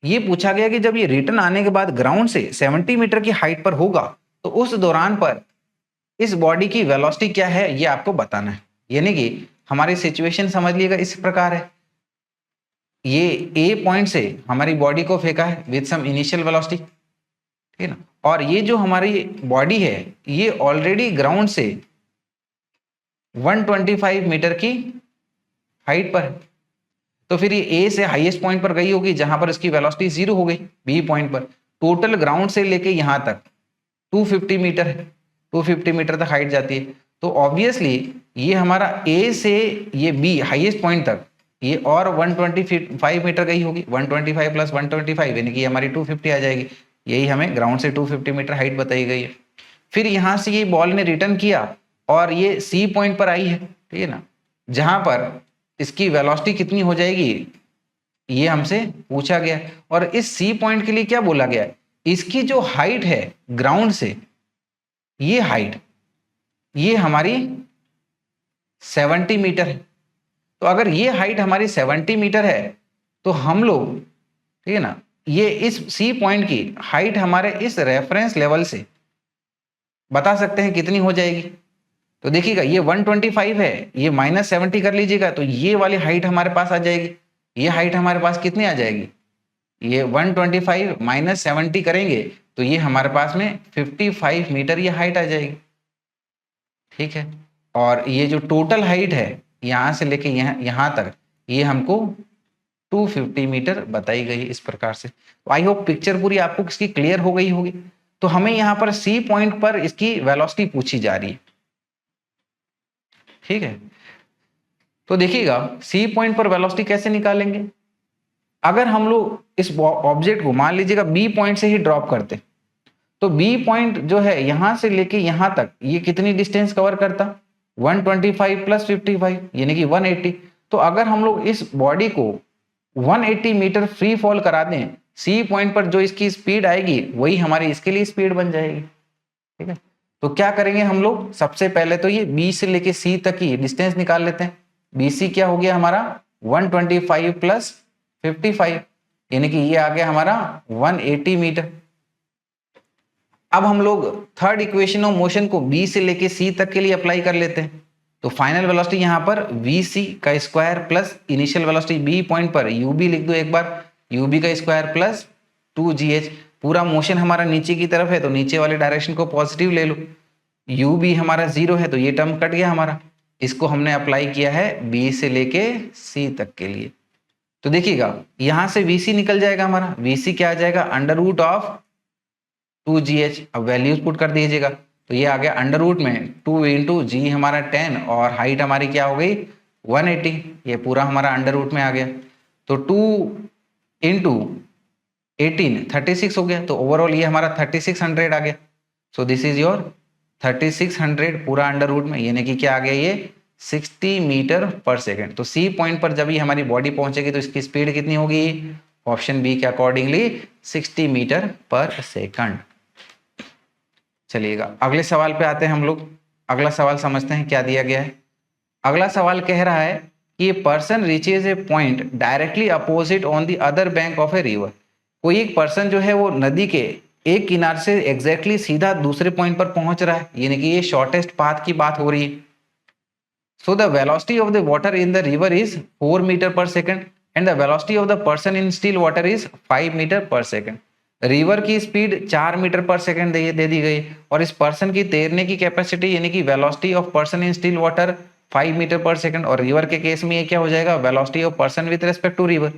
ये पूछा गया कि जब ये रिटर्न आने के बाद ग्राउंड से 70 मीटर की हाइट पर होगा तो उस दौरान पर इस बॉडी की वेलोसिटी क्या है ये आपको बताना है। यानी कि हमारी सिचुएशन समझ लीजिएगा इस प्रकार है, ये ए पॉइंट से हमारी बॉडी को फेंका है विद सम इनिशियल वेलोसिटी, ठीक है ना, और ये जो हमारी बॉडी है ये ऑलरेडी ग्राउंड से 125 मीटर की हाइट पर है। तो फिर ये ए से हाईएस्ट पॉइंट पर गई होगी जहां पर इसकी वेलोसिटी 0 हो गई, बी पॉइंट पर। टोटल ग्राउंड से लेके यहां तक 250 मीटर है, 250 मीटर तक हाइट जाती है। तो ऑब्वियसली ये हमारा ए से ये बी हाईएस्ट पॉइंट तक ये और 125 मीटर गई होगी, 125 प्लस 125 यानी कि हमारी 250 आ जाएगी। यही हमें ग्राउंड से 250 मीटर हाइट बताई गई है। फिर यहां से ये बॉल ने रिटर्न किया और ये सी पॉइंट पर आई है, ठीक है ना, जहां पर इसकी वेलोसिटी कितनी हो जाएगी ये हमसे पूछा गया। और इस सी पॉइंट के लिए क्या बोला गया है, इसकी जो हाइट है ग्राउंड से, ये हाइट ये हमारी 70 मीटर है। तो अगर ये हाइट हमारी 70 मीटर है तो हम लोग, ठीक है ना, ये इस सी पॉइंट की हाइट हमारे इस रेफरेंस लेवल से बता सकते हैं कितनी हो जाएगी। तो देखिएगा ये 125 है, ये -70 कर लीजिएगा तो ये वाली हाइट हमारे पास आ जाएगी। ये हाइट हमारे पास कितनी आ जाएगी, ये 125 -70 करेंगे तो ये हमारे पास में 55 मीटर ये हाइट आ जाएगी, ठीक है। और ये जो टोटल हाइट है यहां से लेके यहां तक ये हमको 250 मीटर बताई गई इस प्रकार से। तो आई होप पिक्चर पूरी आपको इसकी क्लियर हो गई होगी। तो हमें यहाँ पर सी पॉइंट पर इसकी वेलोसिटी पूछी जा रही है, ठीक है। तो देखिएगा सी पॉइंट पर वेलोसिटी कैसे निकालेंगे। अगर हम लोग इस ऑब्जेक्ट को मान लीजिएगा बी पॉइंट से ही ड्रॉप करते तो बी पॉइंट जो है यहां से लेके यहां तक ये कितनी डिस्टेंस कवर करता, 125 प्लस 55 यानी कि 180। तो अगर हम लोग इस बॉडी को 180 मीटर फ्री फॉल करा दें, सी पॉइंट पर जो इसकी स्पीड आएगी वही हमारी इसके लिए स्पीड बन जाएगी, ठीक है। तो क्या करेंगे हम लोग, सबसे पहले तो ये बी से लेके सी तक की डिस्टेंस निकाल लेते हैं। बीसी क्या हो गया हमारा 125 प्लस 55 यानी कि ये आ गया हमारा 180 मीटर। अब हम लोग थर्ड इक्वेशन ऑफ मोशन को बी से लेके सी तक के लिए अप्लाई कर लेते हैं। तो फाइनल वेलोसिटी यहाँ पर वीसी का square plus initial velocity B point पर यूबी लिख दो एक बार, यूबी का स्क्वायर प्लस 2gh। पूरा मोशन हमारा नीचे की तरफ है तो नीचे वाले डायरेक्शन को पॉजिटिव ले लो। यूबी हमारा 0 है तो ये टर्म कट गया हमारा, इसको हमने अप्लाई किया है बी से लेके सी तक के लिए। तो देखिएगा यहां से वीसी निकल जाएगा हमारा, वीसी क्या आ जाएगा अंडर रूट ऑफ 2gh। अब वैल्यूज पुट कर दीजिएगा तो ये आ गया अंडर रूट में 2 इंटू जी हमारा 10 और हाइट हमारी क्या हो गई 180, ये पूरा हमारा अंडर रूट में आ गया। तो 2 इंटू 18 36 हो गया, तो ओवरऑल ये हमारा 3600 आ गया। सो दिस इज योर 3600 पूरा अंडर रूट में, यानी कि क्या आ गया ये 60 मीटर पर सेकेंड। तो सी पॉइंट पर जब ये हमारी बॉडी पहुंचेगी तो इसकी स्पीड कितनी होगी, ऑप्शन बी के अकॉर्डिंगली 60 मीटर पर सेकंड। चलिएगा अगले सवाल पे आते हैं हम लोग। अगला सवाल समझते हैं क्या दिया गया है। अगला सवाल कह रहा है कि person reaches A point directly opposite on the other bank of a river. कोई एक पर्सन जो है वो नदी के एक किनारे से एग्जैक्टली सीधा दूसरे पॉइंट पर पहुंच रहा है, यानी कि ये शॉर्टेस्ट पाथ की बात हो रही है। So the velocity of the water in the river is 4 metre per second and the velocity of the person in still water is 5 metre per second. River की स्पीड 4 मीटर पर सेकंड दे दी गई और इस person की तैरने की capacity यानी कि velocity of person in still water 5 metre per second, और रिवर के केस में ये क्या हो जाएगा, velocity of person with respect to river.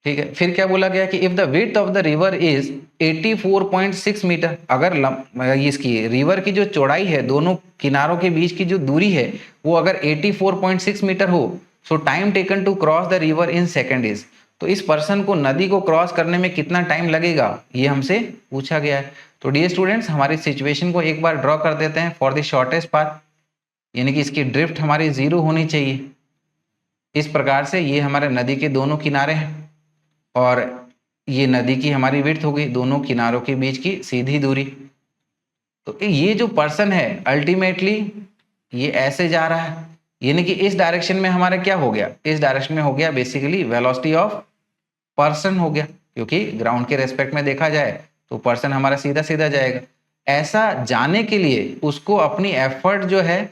ठीक है, फिर क्या बोला गया कि if the width of the river is 84.6 metre, अगर इसकी रिवर की जो चौड़ाई है, दोनों किनारों के बीच की जो दूरी है वो अगर 84.6 मीटर हो, so time taken to cross the river in second is, तो इस पर्सन को नदी को क्रॉस करने में कितना टाइम लगेगा ये हमसे पूछा गया है। तो डियर स्टूडेंट्स, हमारी सिचुएशन को एक बार ड्रॉ कर देते हैं फॉर द शॉर्टेस्ट पाथ, यानी कि इसकी ड्रिफ्ट हमारी 0 होनी चाहिए। इस प्रकार से ये हमारे नदी के दोनों किनारे हैं और ये नदी की हमारी विड्थ हो गई, दोनों किनारों के बीच की सीधी दूरी। तो ये जो पर्सन है अल्टीमेटली ये ऐसे जा रहा है, यानी कि इस डायरेक्शन में हमारा क्या हो गया, इस डायरेक्शन में हो गया बेसिकली वेलोसिटी ऑफ पर्सन हो गया, क्योंकि ग्राउंड के रेस्पेक्ट में देखा जाए तो पर्सन हमारा सीधा सीधा जाएगा। ऐसा जाने के लिए उसको अपनी एफर्ट जो है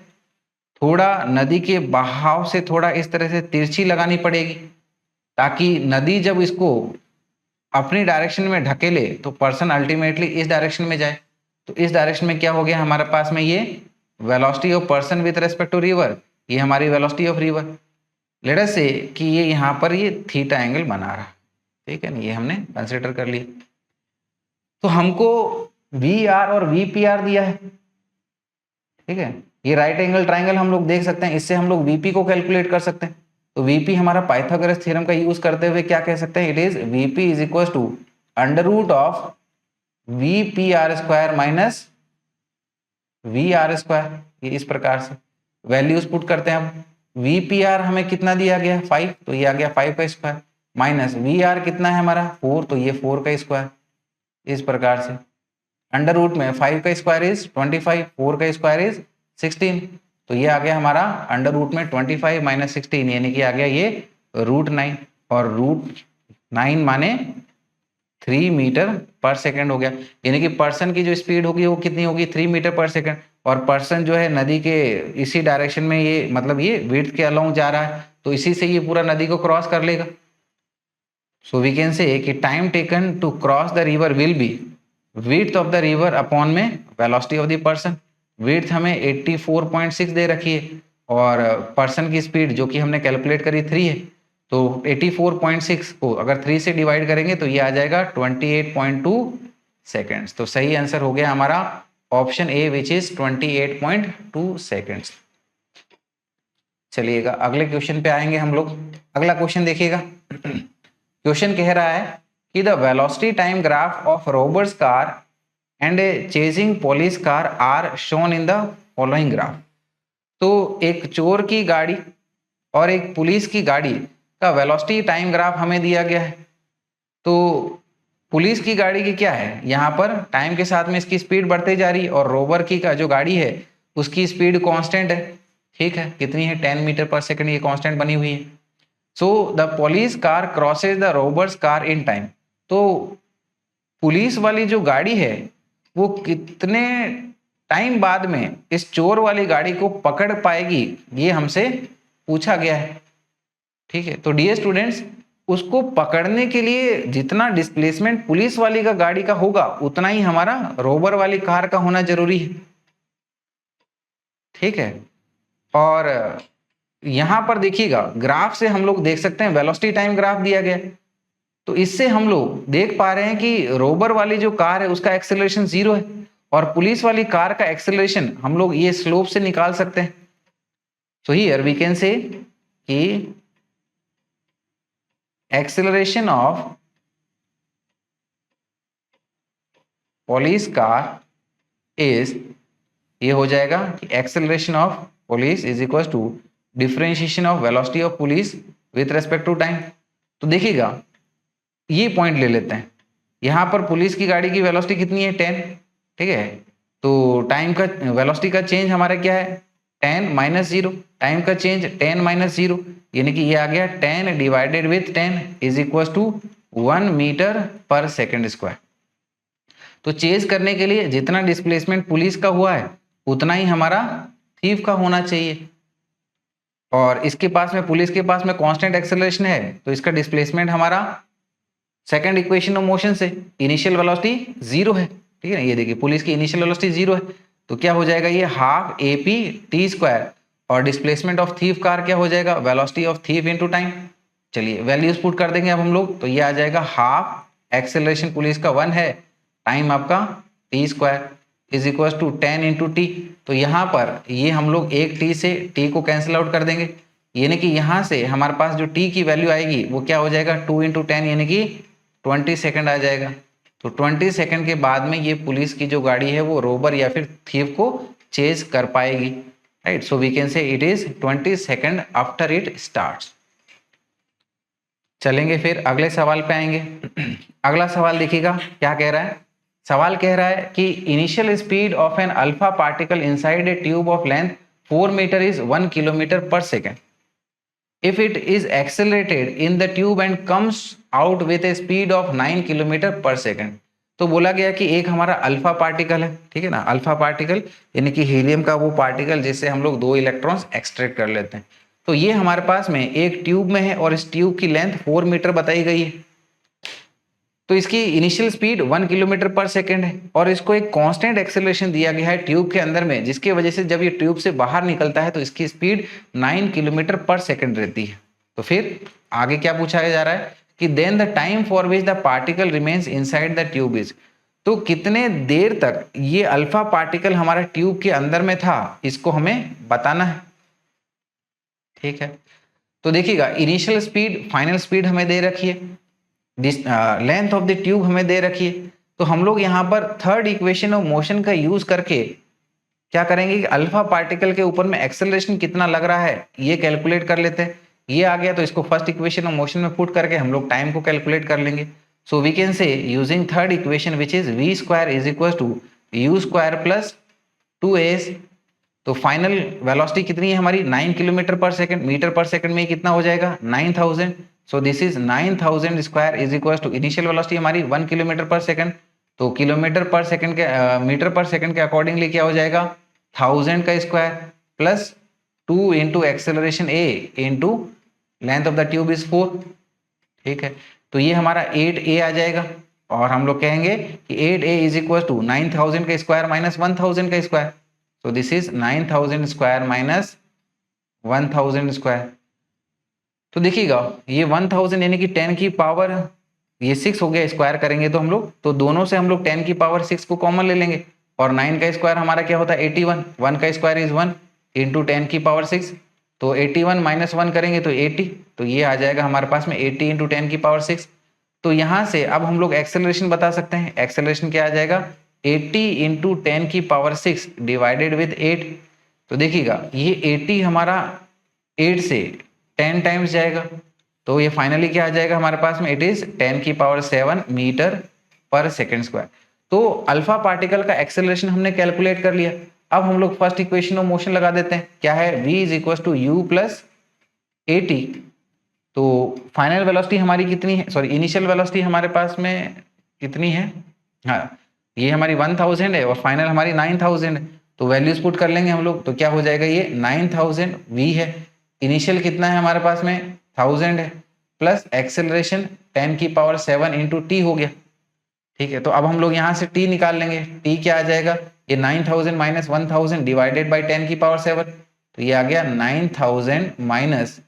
थोड़ा नदी के बहाव से थोड़ा इस तरह से तिरछी लगानी पड़ेगी, ताकि नदी जब इसको अपनी डायरेक्शन में ढकेले तो पर्सन अल्टीमेटली इस डायरेक्शन में जाए। तो इस डायरेक्शन में क्या हो गया हमारे पास में, ये velocity of person with respect to river, ये हमारी velocity of river. Let us say कि ये यहाँ पर ये थीटा एंगल बना रहा, ठीक है ना, ये हमने कंसिडर कर लिया। तो हमको वी आर और वी पी आर दिया है, ठीक है, ये राइट एंगल ट्राइंगल हम लोग देख सकते हैं, इससे हम लोग वीपी को कैलकुलेट कर सकते हैं। तो वीपी हमारा पाइथागोरस थ्योरम का यूज करते हुए क्या कह सकते हैं, it is VP is equal to under root of v p r square minus v r square. ये इस प्रकार से वैल्यूज पुट करते हैं। अब वी पी आर हमें कितना दिया गया 5, तो ये आ गया 5 का स्क्वायर, माइनस वी आर कितना है हमारा 4, तो ये 4 का स्क्वायर। इस प्रकार से अंडर रूट में 5 का स्क्वायर इज 25, 4 का स्क्वायर इज 16, तो ये आ गया हमारा अंडर रूट में 25 माइनस 16, यानी कि आ गया ये रूट 9, और रूट 9 माने 3 मीटर पर सेकंड हो गया। यानी कि पर्सन की जो स्पीड होगी वो कितनी होगी 3 मीटर पर सेकंड, और पर्सन जो है नदी के इसी डायरेक्शन में, ये मतलब ये विड्थ के अलोंग जा रहा है, तो इसी से ये पूरा नदी को क्रॉस कर लेगा। सो वी कैन से कि time taken to cross the river will be width of the river upon में velocity of the person. Width हमें 84.6 दे रखी है और पर्सन की स्पीड जो कि हमने कैलकुलेट करी 3 है, तो 84.6 को अगर 3 से डिवाइड करेंगे तो ये आ जाएगा 28.2 सेकेंड्स। तो सही आंसर हो गया हमारा option A which is 28.2 seconds. चलिएगा अगले क्वेश्चन पे आएंगे हम लोग। अगला क्वेश्चन देखिएगा। क्वेश्चन कह रहा है कि the velocity time graph of robbers car and a chasing police car are shown in the following graph. तो एक चोर की गाड़ी और एक पुलिस की गाड़ी का वेलोसिटी टाइम ग्राफ हमें दिया गया है। तो पुलिस की गाड़ी की क्या है, यहाँ पर टाइम के साथ में इसकी स्पीड बढ़ते जा रही है, और रोबर की का जो गाड़ी है उसकी स्पीड कांस्टेंट है, ठीक है, कितनी है 10 मीटर पर सेकंड, ये कांस्टेंट बनी हुई है। So the police car crosses the robbers car in time. तो पुलिस वाली जो गाड़ी है वो कितने टाइम बाद में इस चोर वाली गाड़ी को पकड़ पाएगी, ये हमसे पूछा गया है, ठीक है। तो डियर स्टूडेंट्स, उसको पकड़ने के लिए जितना डिस्प्लेसमेंट पुलिस वाली का गाड़ी का होगा उतना ही हमारा रोबर वाली कार का होना जरूरी है, ठीक है। और यहां पर देखिएगा ग्राफ से हम लोग देख सकते हैं वेलोसिटी टाइम ग्राफ दिया गया, तो इससे हम लोग देख पा रहे हैं कि रोबर वाली जो कार है उसका एक्सेलरेशन 0 है, और पुलिस वाली कार का एक्सेलरेशन हम लोग ये स्लोप से निकाल सकते हैं। सो हियर वी कैन से कि acceleration of police car is, ये हो जाएगा कि acceleration of police is equal to differentiation of velocity of police with respect to time. तो देखिएगा ये पॉइंट ले लेते हैं, यहाँ पर पुलिस की गाड़ी की वेलोसिटी कितनी है 10, ठीक है, तो टाइम का वेलोसिटी का चेंज हमारा क्या है 10 माइनस 0, टाइम का चेंज 10 माइनस 0, यानी कि ये आ गया 10 divided with 10 is equal to 1 metre per second square. तो चेज करने के लिए जितना डिस्प्लेसमेंट पुलिस का हुआ है उतना ही हमारा थीव का होना चाहिए, और इसके पास में, पुलिस के पास में कांस्टेंट एक्सेलरेशन है, तो इसका डिस्प्लेसमेंट हमारा सेकंड इक्वेशन ऑफ मोशन से इनिशियल वेलोसिटी 0 है, ठीक है ना। ये देखिए पुलिस की इनिशियल वेलोसिटी 0 है, तो क्या हो जाएगा ये हाफ AP t स्क्वायर, और डिस्प्लेसमेंट ऑफ थीव कार क्या हो जाएगा, velocity of thief into time. चलिए वैल्यूज पुट कर देंगे अब हम लोग, तो ये आ जाएगा हाफ एक्सेलरेशन पुलिस का 1 है, टाइम आपका t square is equal to 10 into t. तो यहाँ पर ये हम लोग एक t से t को कैंसिल आउट कर देंगे, यानी कि यहाँ से हमारे पास जो t की वैल्यू आएगी वो क्या हो जाएगा 2 इंटू 10 यानी कि 20 सेकंड आ जाएगा। तो 20 सेकंड के बाद में ये पुलिस की जो गाड़ी है वो रोबर या फिर थीव को चेज कर पाएगी, right. So we can say it is 20 second after it starts. चलेंगे फिर अगले सवाल पे आएंगे। अगला सवाल देखिएगा क्या कह रहा है। सवाल कह रहा है कि initial speed of an alpha particle inside a tube of length 4 metre is 1 kilometre per second if it is accelerated in the tube and comes out with a speed of 9 kilometre per second. तो बोला गया कि एक हमारा alpha particle है, ठीक है ना, अल्फा पार्टिकल यानी कि हीलियम का वो पार्टिकल जिससे हम लोग 2 इलेक्ट्रॉन्स एक्सट्रैक्ट कर लेते हैं। तो ये हमारे पास में एक ट्यूब में है और इस ट्यूब की लेंथ 4 मीटर बताई गई है, तो इसकी initial speed 1 kilometre per second है, और इसको एक कांस्टेंट एक्सेलरेशन दिया गया है ट्यूब के अंदर में, जिसकी वजह से जब ये ट्यूब से बाहर निकलता है तो इसकी स्पीड 9 किलोमीटर पर सेकेंड रहती है। तो फिर आगे क्या पूछा जा रहा है कि then the time for which the particle remains inside the tube is, तो कितने देर तक ये अल्फा पार्टिकल हमारा ट्यूब के अंदर में था इसको हमें बताना है, ठीक है। तो देखिएगा इनिशियल स्पीड, फाइनल स्पीड हमें दे रखी है, लेंथ ऑफ द ट्यूब हमें दे रखी है, तो हम लोग यहाँ पर थर्ड इक्वेशन ऑफ मोशन का यूज करके क्या करेंगे कि अल्फा पार्टिकल के ऊपर में एक्सेलरेशन कितना लग रहा है ये कैलकुलेट कर लेते हैं। ये आ गया तो इसको फर्स्ट इक्वेशन ऑफ मोशन में पुट करके हम लोग टाइम को कैलकुलेट कर लेंगे। So we can say using third equation which is v square is equal to u square plus 2as। तो फाइनल वेलोसिटी कितनी है हमारी 9 किलोमीटर पर सेकंड, मीटर पर सेकंड में कितना हो जाएगा 9000। So this is 9000 square is equal to initial velocity हमारी 1 किलोमीटर पर सेकंड, तो किलोमीटर पर सेकंड के मीटर पर सेकंड के अकॉर्डिंगली क्या हो जाएगा 1000 का square plus 2 into acceleration a into length of the tube is 4, ठीक है। तो ये हमारा 8a आ जाएगा, और हम लोग कहेंगे कि 8a इज इक्वल टू 9000 का स्क्वायर माइनस 1000 का square. So this is 9000 square minus 1000 square. तो देखिएगा ये 1000 यानी कि 10 की पावर ये 6 हो गया, स्क्वायर करेंगे तो हम लोग, तो दोनों से हम लोग 10 की पावर 6 को कॉमन ले लेंगे, और 9 का स्क्वायर हमारा क्या होता है 81, 1 का स्क्वायर इज 1 इंटू 10 की पावर 6, तो 81 माइनस 1 करेंगे तो 80, तो ये आ जाएगा हमारे पास में 80 इंटू 10 की पावर 6। तो यहाँ से अब हम लोग एक्सेलरेशन बता सकते हैं, एक्सेलरेशन क्या आ जाएगा 80 इंटू 10 की पावर 6 डिवाइडेड विद 8। तो देखिएगा ये 80 हमारा 8 से 10 टाइम्स जाएगा, तो ये फाइनली क्या आ जाएगा हमारे पास में इट इज 10 की power 7 metre per second square. तो अल्फा पार्टिकल का एक्सेलरेशन हमने कैलकुलेट कर लिया। अब हम लोग फर्स्ट इक्वेशन ऑफ मोशन लगा देते हैं, क्या है v is equal to u plus 80। तो फाइनल वेलोसिटी हमारी कितनी है, सॉरी इनिशियल वेलोसिटी हमारे पास में कितनी है, हाँ ये हमारी 1000 है और फाइनल हमारी 9000 है, तो वैल्यूज पुट कर लेंगे हम लोग, तो क्या हो जाएगा ये 9000 v है, इनिशियल कितना है हमारे पास में 1000 है, प्लस एक्सेलरेशन 10 की पावर 7 इंटू टी हो गया, ठीक है। तो अब हम लोग यहाँ से t निकाल लेंगे, t क्या आ जाएगा ये 9000 माइनस 1000 डिवाइडेड बाई 10 की पावर 7, तो ये आ गया 9000 माइनस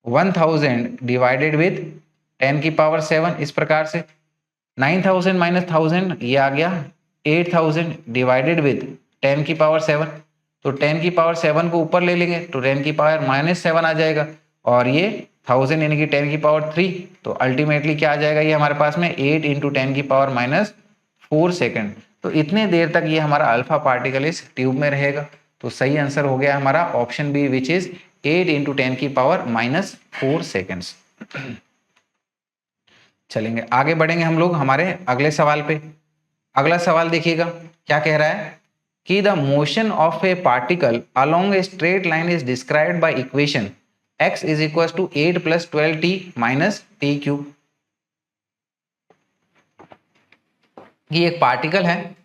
1000 डिवाइडेड विद 10 की पावर 7, इस प्रकार से 9000 माइनस 1000 ये आ गया 8000 डिवाइडेड विद 10 की पावर 7, तो 10 की पावर 7 को ऊपर ले लेंगे तो 10 की पावर माइनस 7 आ जाएगा, और ये 1000 यानी कि 10 की पावर 3, तो अल्टीमेटली क्या आ जाएगा ये हमारे पास में 8 इंटू 10 की पावर माइनस 4 सेकेंड। तो इतने देर तक ये हमारा अल्फा पार्टिकल इस ट्यूब में रहेगा। तो सही आंसर हो गया हमारा option B which is 8 into 10 की पावर माइनस 4 सेकेंड्स। चलेंगे आगे बढ़ेंगे हम लोग हमारे अगले सवाल पे। अगला सवाल देखिएगा क्या कह रहा है कि the motion of a particle along a straight line is described by equation x is equal to 8 plus 12t minus t cube. ये एक पार्टिकल है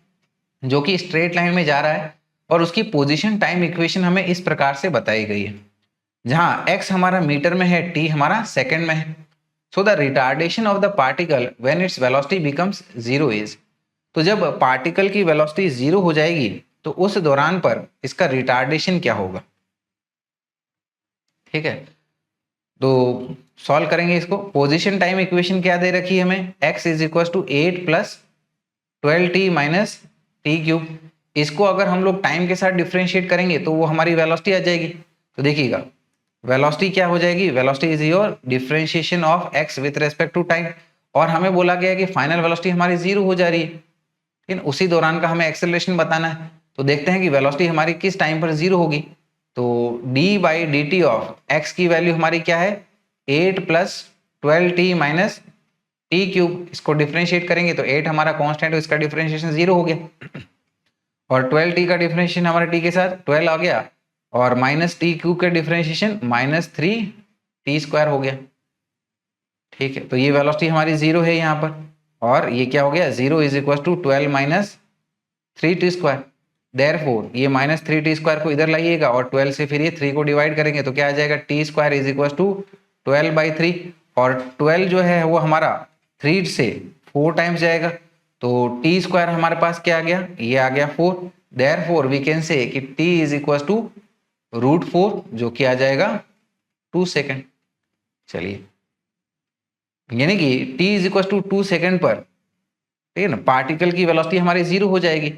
जो कि स्ट्रेट लाइन में जा रहा है और उसकी पोजीशन टाइम इक्वेशन हमें इस प्रकार से बताई गई है, जहां x हमारा मीटर में है, t हमारा सेकंड में है। So the retardation of the particle when its velocity becomes zero is, तो जब पार्टिकल की वेलोसिटी जीरो हो जाएगी तो उस दौरान पर इसका रिटार्डेशन क्या होगा। ठीक है, तो सॉल्व करेंगे इसको। पोजीशन टाइम इक्वेशन क्या दे रखी है हमें, x is equal to 8 plus 12t minus t cube. इसको अगर हम लोग टाइम के साथ डिफरेंशिएट करेंगे तो वो हमारी वेलोसिटी आ जाएगी। तो देखिएगा वेलोसिटी क्या हो जाएगी, velocity is your differentiation of x with respect to time, और हमें बोला गया है कि फाइनल वेलोसिटी हमारी जीरो हो जा रही है, लेकिन उसी दौरान का हमें एक्सेलरेशन बताना है। तो देखते हैं कि वेलोसिटी हमारी किस टाइम पर जीरो होगी। तो d by d t of x की वैल्यू हमारी क्या है, 8 plus 12t minus t cube. इसको डिफरेंशिएट करेंगे तो 8 हमारा कांस्टेंट है, इसका डिफरेंशिएशन जीरो हो गया, और 12t का डिफरेंशिएशन हमारा t के साथ 12 आ गया, और माइनस टी क्यूब का डिफरेंशिएशन माइनस 3t स्क्वायर हो गया। ठीक है, तो ये वेलोसिटी हमारी जीरो है यहाँ पर, और ये क्या हो गया, zero is equal to 12 minus 3t square. Therefore ये माइनस 3t स्क्वायर को इधर लाइएगा और 12 से फिर ये 3 को डिवाइड करेंगे तो क्या आ जाएगा, t square is equal to 12 by 3, और 12 जो है वो हमारा 3 से 4 टाइम्स जाएगा, तो t स्क्वायर हमारे पास क्या आ गया, ये आ गया 4। देयरफॉर वी कैन से कि t इज इक्वल टू √4, जो कि आ जाएगा 2 सेकेंड। चलिए, यानी कि t is equal to 2 second पर, ठीक है ना, पार्टिकल की वेलोसिटी हमारी जीरो हो जाएगी।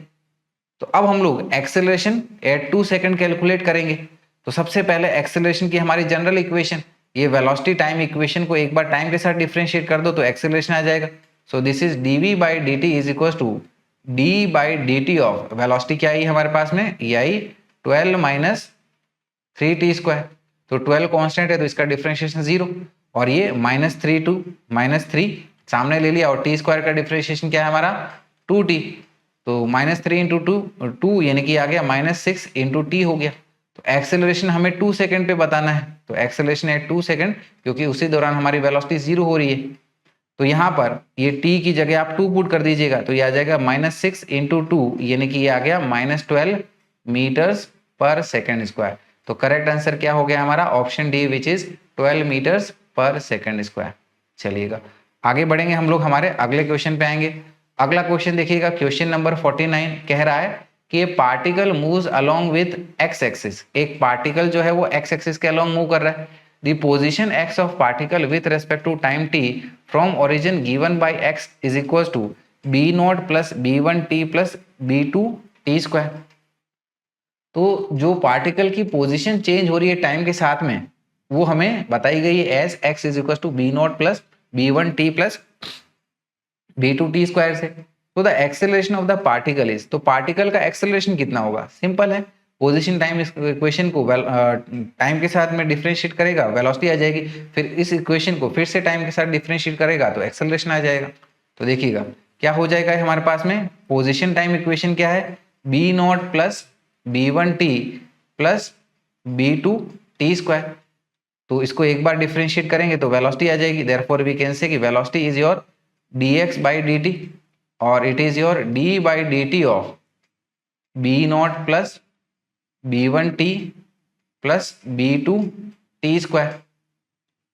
तो अब हम लोग एक्सेलरेशन एट 2 सेकेंड कैलकुलेट करेंगे। तो सबसे पहले एक्सेलरेशन की हमारी जनरल इक्वेशन, ये वेलोसिटी टाइम इक्वेशन को एक बार टाइम के साथ डिफरेंशिएट कर दो तो एक्सेलरेशन आ जाएगा। So this is dv by d t is equal to d by d t of velocity क्या आई हमारे पास में, ये आई 12 माइनस 3t स्क्वायर। तो 12 कांस्टेंट है तो इसका डिफरेंशिएशन जीरो, और ये -3 सामने ले लिया, और t स्क्वायर का डिफरेंशिएशन क्या है हमारा 2t, तो -3 इंटू टू यानी कि आ गया -6 इंटू टी हो गया। तो एक्सेलरेशन हमें 2 सेकेंड पे बताना है, तो एक्सेलरेशन एट 2 सेकेंड, क्योंकि उसी दौरान हमारी वेलोसिटी जीरो हो रही है। तो यहाँ पर ये t की जगह आप 2 पुट कर दीजिएगा तो ये आ जाएगा -6 इंटू टू, यानी कि ये आ गया -12 मीटर्स पर सेकेंड स्क्वायर। तो करेक्ट आंसर क्या हो गया हमारा, option D which is 12 metres per second square. चलिएगा आगे बढ़ेंगे हम लोग, हमारे अगले क्वेश्चन पे आएंगे। अगला क्वेश्चन देखिएगा, क्वेश्चन नंबर 49 कह रहा है कि particle moves along with x axis. एक पार्टिकल जो है वो एक्स एक्सिस के अलोंग मूव कर रहा है। The position x of particle with respect to time t from origin given by x is equal to b0 plus b1t plus b2t square. तो जो पार्टिकल की पोजीशन चेंज हो रही है टाइम के साथ में, वो हमें बताई गई है as x is equal to b0 plus b1t plus b2t square से। तो the acceleration of the particle is, तो पार्टिकल का एक्सेलरेशन कितना होगा, सिंपल है, पोजीशन टाइम इक्वेशन को टाइम के साथ में डिफरेंशिएट करेगा, वेलोसिटी आ जाएगी, फिर इस इक्वेशन को फिर से टाइम के साथ डिफरेंशिएट करेगा तो एक्सेलरेशन आ जाएगा। तो देखिएगा क्या हो जाएगा हमारे पास में, पोजीशन टाइम इक्वेशन क्या है, b0 plus b1t plus b2t square. तो इसको एक बार डिफरेंशिएट करेंगे तो वेलोसिटी आ जाएगी। देयरफॉर वी कैन से कि velocity is your dx by d t, और it is your d by d t of b0 plus b1t plus b2t square.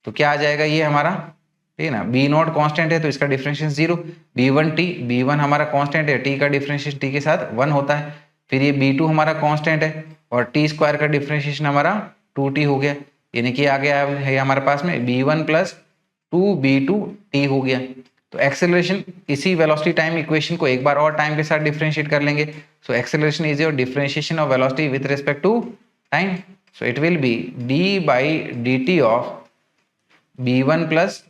तो क्या आ जाएगा ये हमारा, ठीक है ना, b0 कांस्टेंट है तो इसका डिफरेंशिएशन जीरो, b1 हमारा कांस्टेंट है, t का डिफरेंशिएशन t के साथ 1 होता है, फिर ये b2 हमारा कांस्टेंट है और t स्क्वायर का डिफरेंशिएशन हमारा 2t हो गया, यानी कि आ गया है हमारे पास में b1 प्लस 2b2t हो गया। तो एक्सेलरेशन इसी वेलोसिटी टाइम इक्वेशन को एक बार और टाइम के साथ डिफरेंशिएट कर लेंगे। So acceleration is your differentiation of velocity with respect to time. So it will be d by d t of b1 plus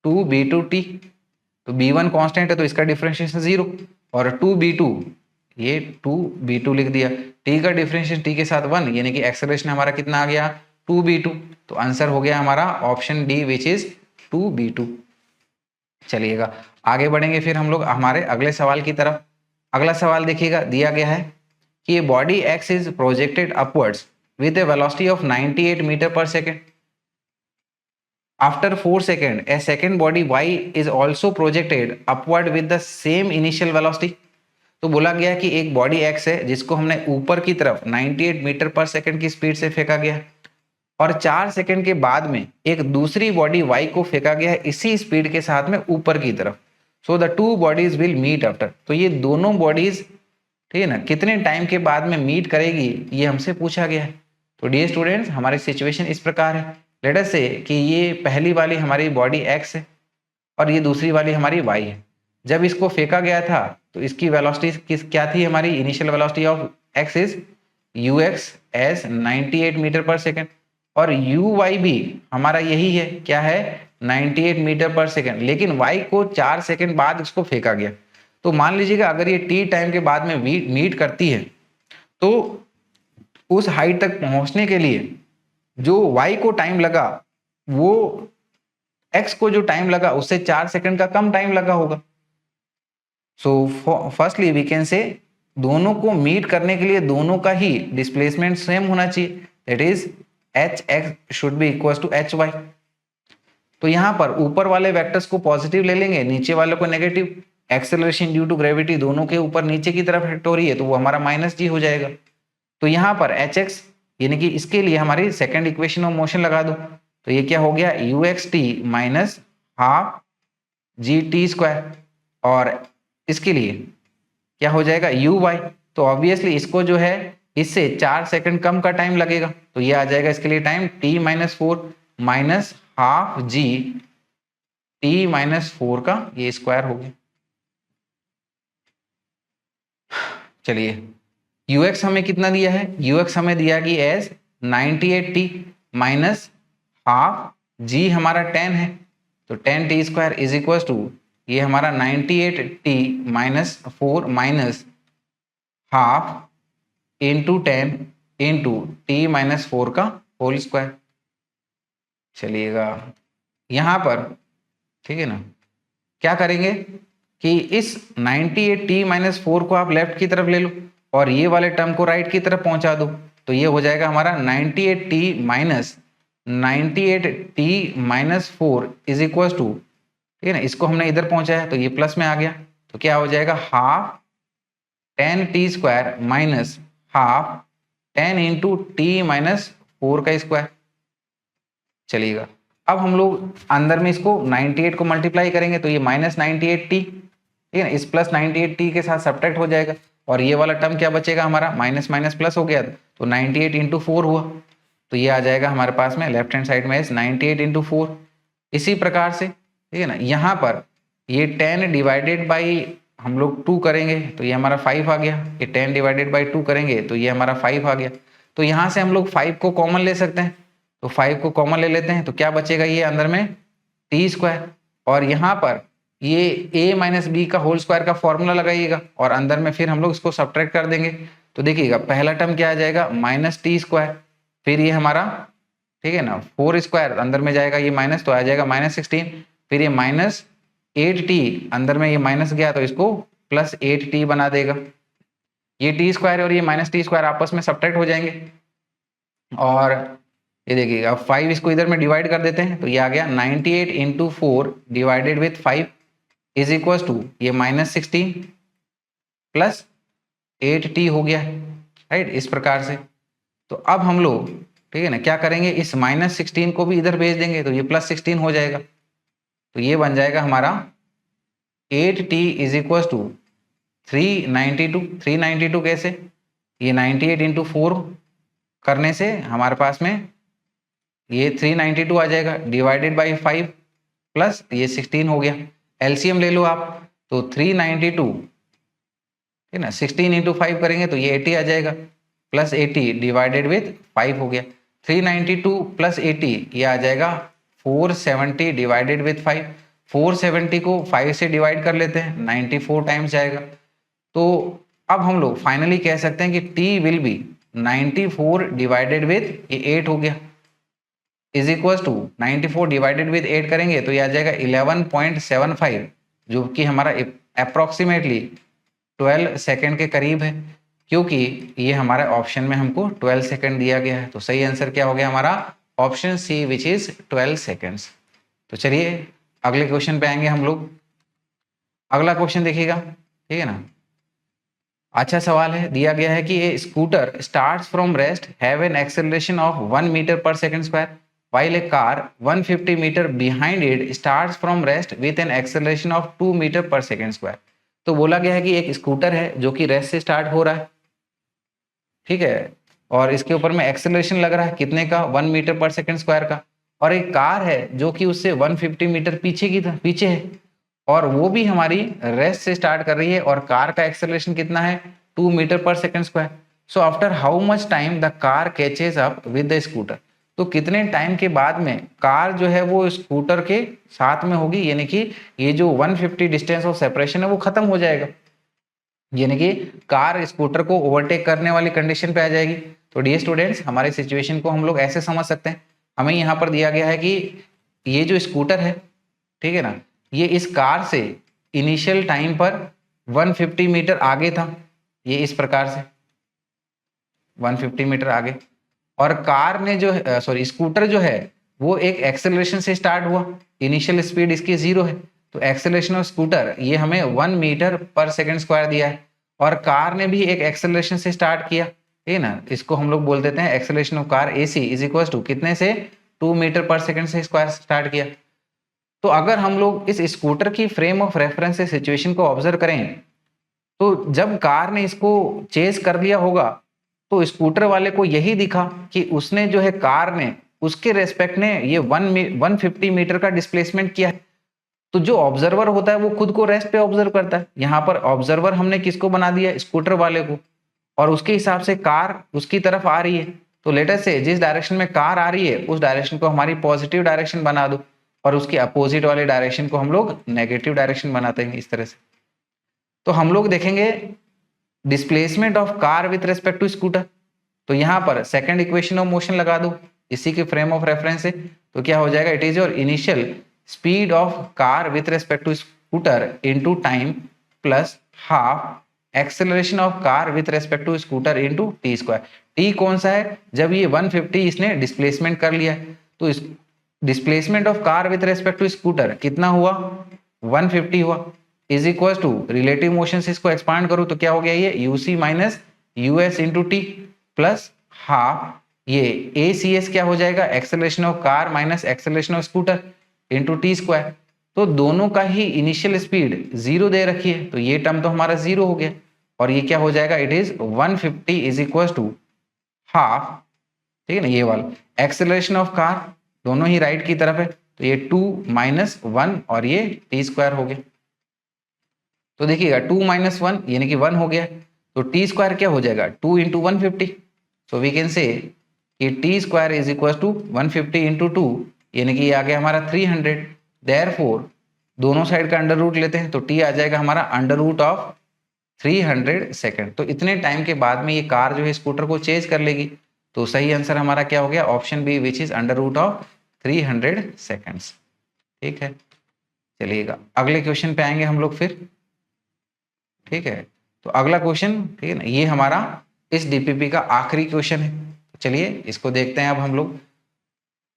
2b2t। तो b1 कांस्टेंट है तो इसका डिफरेंशिएशन जीरो, और 2b2 ये 2b2 लिख दिया, t का डिफरेंशिएशन t के साथ 1, यानी कि एक्सेलरेशन हमारा कितना आ गया 2b2। तो आंसर हो गया हमारा option D which is 2b2। चलिएगा आगे बढ़ेंगे फिर हम लोग हमारे अगले सवाल की तरफ। अगला सवाल देखिएगा, दिया गया है कि body aches is projected upwards with a velocity of 98 meter per second. After 4 seconds, a second body y is also projected upward with the same initial velocity. तो बोला गया कि एक बॉडी x है जिसको हमने ऊपर की तरफ 98 मीटर पर सेकंड की स्पीड से फेंका गया और 4 सेकंड के बाद में एक दूसरी बॉडी y को फेंका गया है इसी स्पीड के साथ में ऊपर की तरफ. So the two bodies will meet after. तो ये दोनों बॉडीज, ठीक है ना, कितने टाइम के बाद में मीट करेगी ये हमसे पूछा गया है. तो डियर स्टूडेंट्स, हमारी सिचुएशन इस प्रकार है. लेट अस से कि ये पहली वाली हमारी बॉडी x है और ये दूसरी वाली हमारी y है. जब इसको फेंका गया था तो इसकी वेलोसिटी क्या थी, हमारी initial velocity of x is ux as 98 metre per second और uy भी हमारा यही है, क्या है, 98 मीटर पर सेकेंड. लेकिन y को 4 सेकेंड बाद इसको फेंका गया. तो मान लीजिएगा अगर ये t टाइम के बाद में मीट करती है तो उस हाइट तक पहुंचने के लिए जो y को टाइम लगा वो x को जो टाइम लगा उससे 4 सेकंड का कम टाइम लगा होगा. सो फर्स्टली वी कैन से दोनों को मीट करने के लिए दोनों का ही डिस्प्लेसमेंट सेम होना चाहिए. That is hx should be equal to hy. तो यहां पर ऊपर वाले वेक्टर्स को पॉजिटिव ले लेंगे, नीचे वाले को negative. Acceleration due to gravity दोनों के ऊपर नीचे की तरफ एक्ट हो रही है तो वो हमारा -g हो जाएगा. तो यहाँ पर hx यानी कि इसके लिए हमारी सेकंड इक्वेशन ऑफ मोशन लगा दो. तो ये क्या हो गया, uxt माइनस हाफ gt². और इसके लिए क्या हो जाएगा, uy. तो ऑब्वियसली इसको जो है इससे 4 सेकंड कम का टाइम लगेगा तो ये आ जाएगा इसके लिए time t-4 minus half g t-4 का ये स्क्वायर हो गया. चलिए ux हमें कितना दिया है, ux हमें दिया कि as 98t minus half g हमारा 10 है तो 10t² इज इक्वल टू ये हमारा 98t minus 4 minus half into 10 into t-4 का होल स्क्वायर. चलिएगा यहाँ पर, ठीक है ना, क्या करेंगे कि इस 98t-4 को आप लेफ्ट की तरफ ले लो और ये वाले टर्म को राइट की तरफ पहुंचा दो. तो ये हो जाएगा हमारा 98t minus 98t-4 is equal to, ठीक है ना, इसको हमने इधर पहुंचाया तो ये प्लस में आ गया. तो क्या हो जाएगा, half 10t² minus half 10 into t-4 का स्क्वायर. चलिएगा अब हम लोग अंदर में इसको 98 को मल्टीप्लाई करेंगे तो ये -98t, ठीक है ना, इस प्लस 98t के साथ सब्ट्रैक्ट हो जाएगा और ये वाला टर्म क्या बचेगा हमारा, माइनस माइनस प्लस हो गया तो 98 इंटू 4 हुआ. तो ये आ जाएगा हमारे पास में लेफ्ट हैंड साइड में 98 इंटू 4. इसी प्रकार से, ठीक है ना, यहाँ पर ये 10 डिवाइडेड बाई हम लोग 2 करेंगे तो ये हमारा 5 आ गया. ये 10 डिवाइडेड बाई 2 करेंगे तो ये हमारा 5 आ गया. तो यहाँ से हम लोग 5 को कॉमन ले सकते हैं तो 5 को कॉमन ले लेते हैं तो क्या बचेगा, ये अंदर में t² और यहाँ पर ये a माइनस बी का होल स्क्वायर का फॉर्मूला लगाइएगा और अंदर में फिर हम लोग इसको सब्ट्रैक्ट कर देंगे. तो देखिएगा पहला टर्म क्या आ जाएगा, -t², फिर ये हमारा, ठीक है ना, 4² अंदर में जाएगा ये माइनस तो आ जाएगा -16, फिर ये -8t अंदर में ये माइनस गया तो इसको +8t बना देगा. ये t² और ये -t² आपस में सब्ट्रैक्ट हो जाएंगे और ये देखिएगा अब 5 इसको इधर में डिवाइड कर देते हैं तो ये आ गया 98 into 4 divided with 5 is equal to ये -16 प्लस 8t हो गया, राइट, इस प्रकार से. तो अब हम लोग, ठीक है ना, क्या करेंगे, इस -16 को भी इधर भेज देंगे तो ये +16 हो जाएगा. तो ये बन जाएगा हमारा 8t इज इक्वल टू 392 कैसे, ये 98 इंटू 4 करने से हमारे पास में ये 392 आ जाएगा डिवाइडेड बाई 5 प्लस ये 16 हो गया. एलसीएम ले लो आप तो 392, ठीक है ना, 16 इंटू 5 करेंगे तो ये 80 आ जाएगा प्लस 80 डिवाइडेड विथ 5 हो गया. 392 प्लस 80 ये आ जाएगा 470 डिवाइडेड विथ 5. 470 को 5 से डिवाइड कर लेते हैं 94 टाइम्स जाएगा. तो अब हम लोग फाइनली कह सकते हैं कि t will be 94 divided with ये 8 हो गया is equal to 94 divided with 8 करेंगे तो ये आ जाएगा 11.75 जो कि हमारा अप्रोक्सीमेटली 12 सेकेंड के करीब है. क्योंकि ये हमारे ऑप्शन में हमको 12 सेकंड दिया गया है। तो सही आंसर क्या हो गया हमारा option C which is 12 seconds. तो चलिए अगले क्वेश्चन पे आएंगे हम लोग। अगला क्वेश्चन देखिएगा, ठीक है ना। अच्छा सवाल है, दिया गया है कि a scooter starts from rest have an acceleration of 1 metre per second square while a car 150 metre behind it starts from rest with an acceleration of 2 metre per second square. तो बोला गया है कि एक स्कूटर है जो कि rest से स्टार्ट हो रहा है, ठीक है, और इसके ऊपर में एक्सेलरेशन लग रहा है कितने का 1 मीटर पर सेकंड स्क्वायर का, और एक कार है जो कि उससे 150 मीटर पीछे है, और वो भी हमारी रेस्ट से स्टार्ट कर रही है और कार का एक्सेलरेशन कितना है 2 metre per second square. So after how much time the car catches up with the scooter. तो कितने टाइम के बाद में कार जो है वो स्कूटर के साथ में होगी, यानी कि ये जो 150 डिस्टेंस ऑफ सेपरेशन है वो खत्म हो जाएगा, यानी कि कार स्कूटर को ओवरटेक करने वाली कंडीशन पे आ जाएगी। तो डियर स्टूडेंट्स हमारे सिचुएशन को हम लोग ऐसे समझ सकते हैं, हमें यहाँ पर दिया गया है कि ये जो स्कूटर है, ठीक है ना, ये इस कार से इनिशियल टाइम पर 150 मीटर आगे था, ये इस प्रकार से 150 मीटर आगे, और कार ने जो है सॉरी स्कूटर जो है वो एक एक्सेलरेशन से स्टार्ट हुआ, इनिशियल स्पीड इसकी 0 है, तो एक्सेलरेशन ऑफ स्कूटर ये हमें 1 मीटर पर सेकंड स्क्वायर दिया है, और कार ने भी एक एक्सेलरेशन से स्टार्ट किया, ठीक है ना, इसको हम लोग बोल देते हैं acceleration of car AC is equal to कितने से 2 मीटर पर सेकंड से स्क्वायर स्टार्ट किया। तो अगर हम लोग इस स्कूटर की फ्रेम ऑफ रेफरेंस से सिचुएशन को ऑब्जर्व करें, तो जब कार ने इसको चेस कर लिया होगा तो स्कूटर वाले को यही दिखा कि उसने जो है कार ने उसके रेस्पेक्ट ने ये 150 मीटर का डिस्प्लेसमेंट किया है। तो जो ऑब्जर्वर होता है वो खुद को रेस्ट पे ऑब्जर्व करता है, यहाँ पर ऑब्जर्वर हमने किसको बना दिया स्कूटर वाले को, और उसके हिसाब से कार उसकी तरफ आ रही है। तो लेटर से जिस डायरेक्शन में कार आ रही है उस डायरेक्शन को हमारी पॉजिटिव डायरेक्शन बना दो, और उसकी अपोजिट वाले डायरेक्शन को हम लोग नेगेटिव डायरेक्शन बनाते हैं इस तरह से। तो हम लोग देखेंगे displacement of car with respect to scooter, तो यहाँ पर सेकंड इक्वेशन ऑफ मोशन लगा दो इसी के फ्रेम ऑफ रेफरेंस से, तो क्या हो जाएगा it is your initial speed of car with respect to scooter into time plus half acceleration of car with respect to scooter into t square. T कौन सा है, जब ये 150 इसने डिस्प्लेसमेंट कर लिया है, तो इस displacement of car with respect to scooter कितना हुआ 150 हुआ, is equal to relative motion से इसको एक्सपांड करूं तो क्या हो गया ये u c minus u s into t plus half ये ACS क्या हो जाएगा acceleration of car minus acceleration of scooter into t square. तो दोनों का ही इनिशियल स्पीड 0 दे रखी है, तो ये टर्म तो हमारा 0 हो गया, और ये क्या हो जाएगा it is 150 is equal to half, ठीक है ना, ये वाला एक्सेलरेशन ऑफ कार दोनों ही राइट की तरफ है, तो ये 2 माइनस 1 और ये टी स्क्वायर हो गया। तो देखिएगा 2 माइनस 1 यानी कि 1 हो गया, तो टी स्क्वायर क्या हो जाएगा 2 into 150, so we can say कि t square is equal to 150 into 2 यानी कि ये आ गया हमारा 300। देयरफॉर दोनों साइड का अंडर रूट लेते हैं तो टी आ जाएगा हमारा अंडर रूट ऑफ 300 सेकंड। तो इतने टाइम के बाद में ये कार जो है स्कूटर को चेज कर लेगी, तो सही आंसर हमारा क्या हो गया option B which is under root of 300 seconds. ठीक है, चलिएगा अगले क्वेश्चन पे आएंगे हम लोग फिर। ठीक है, तो अगला क्वेश्चन, ठीक है ना, ये हमारा इस डीपीपी का आखिरी क्वेश्चन है। चलिए इसको देखते हैं अब हम लोग।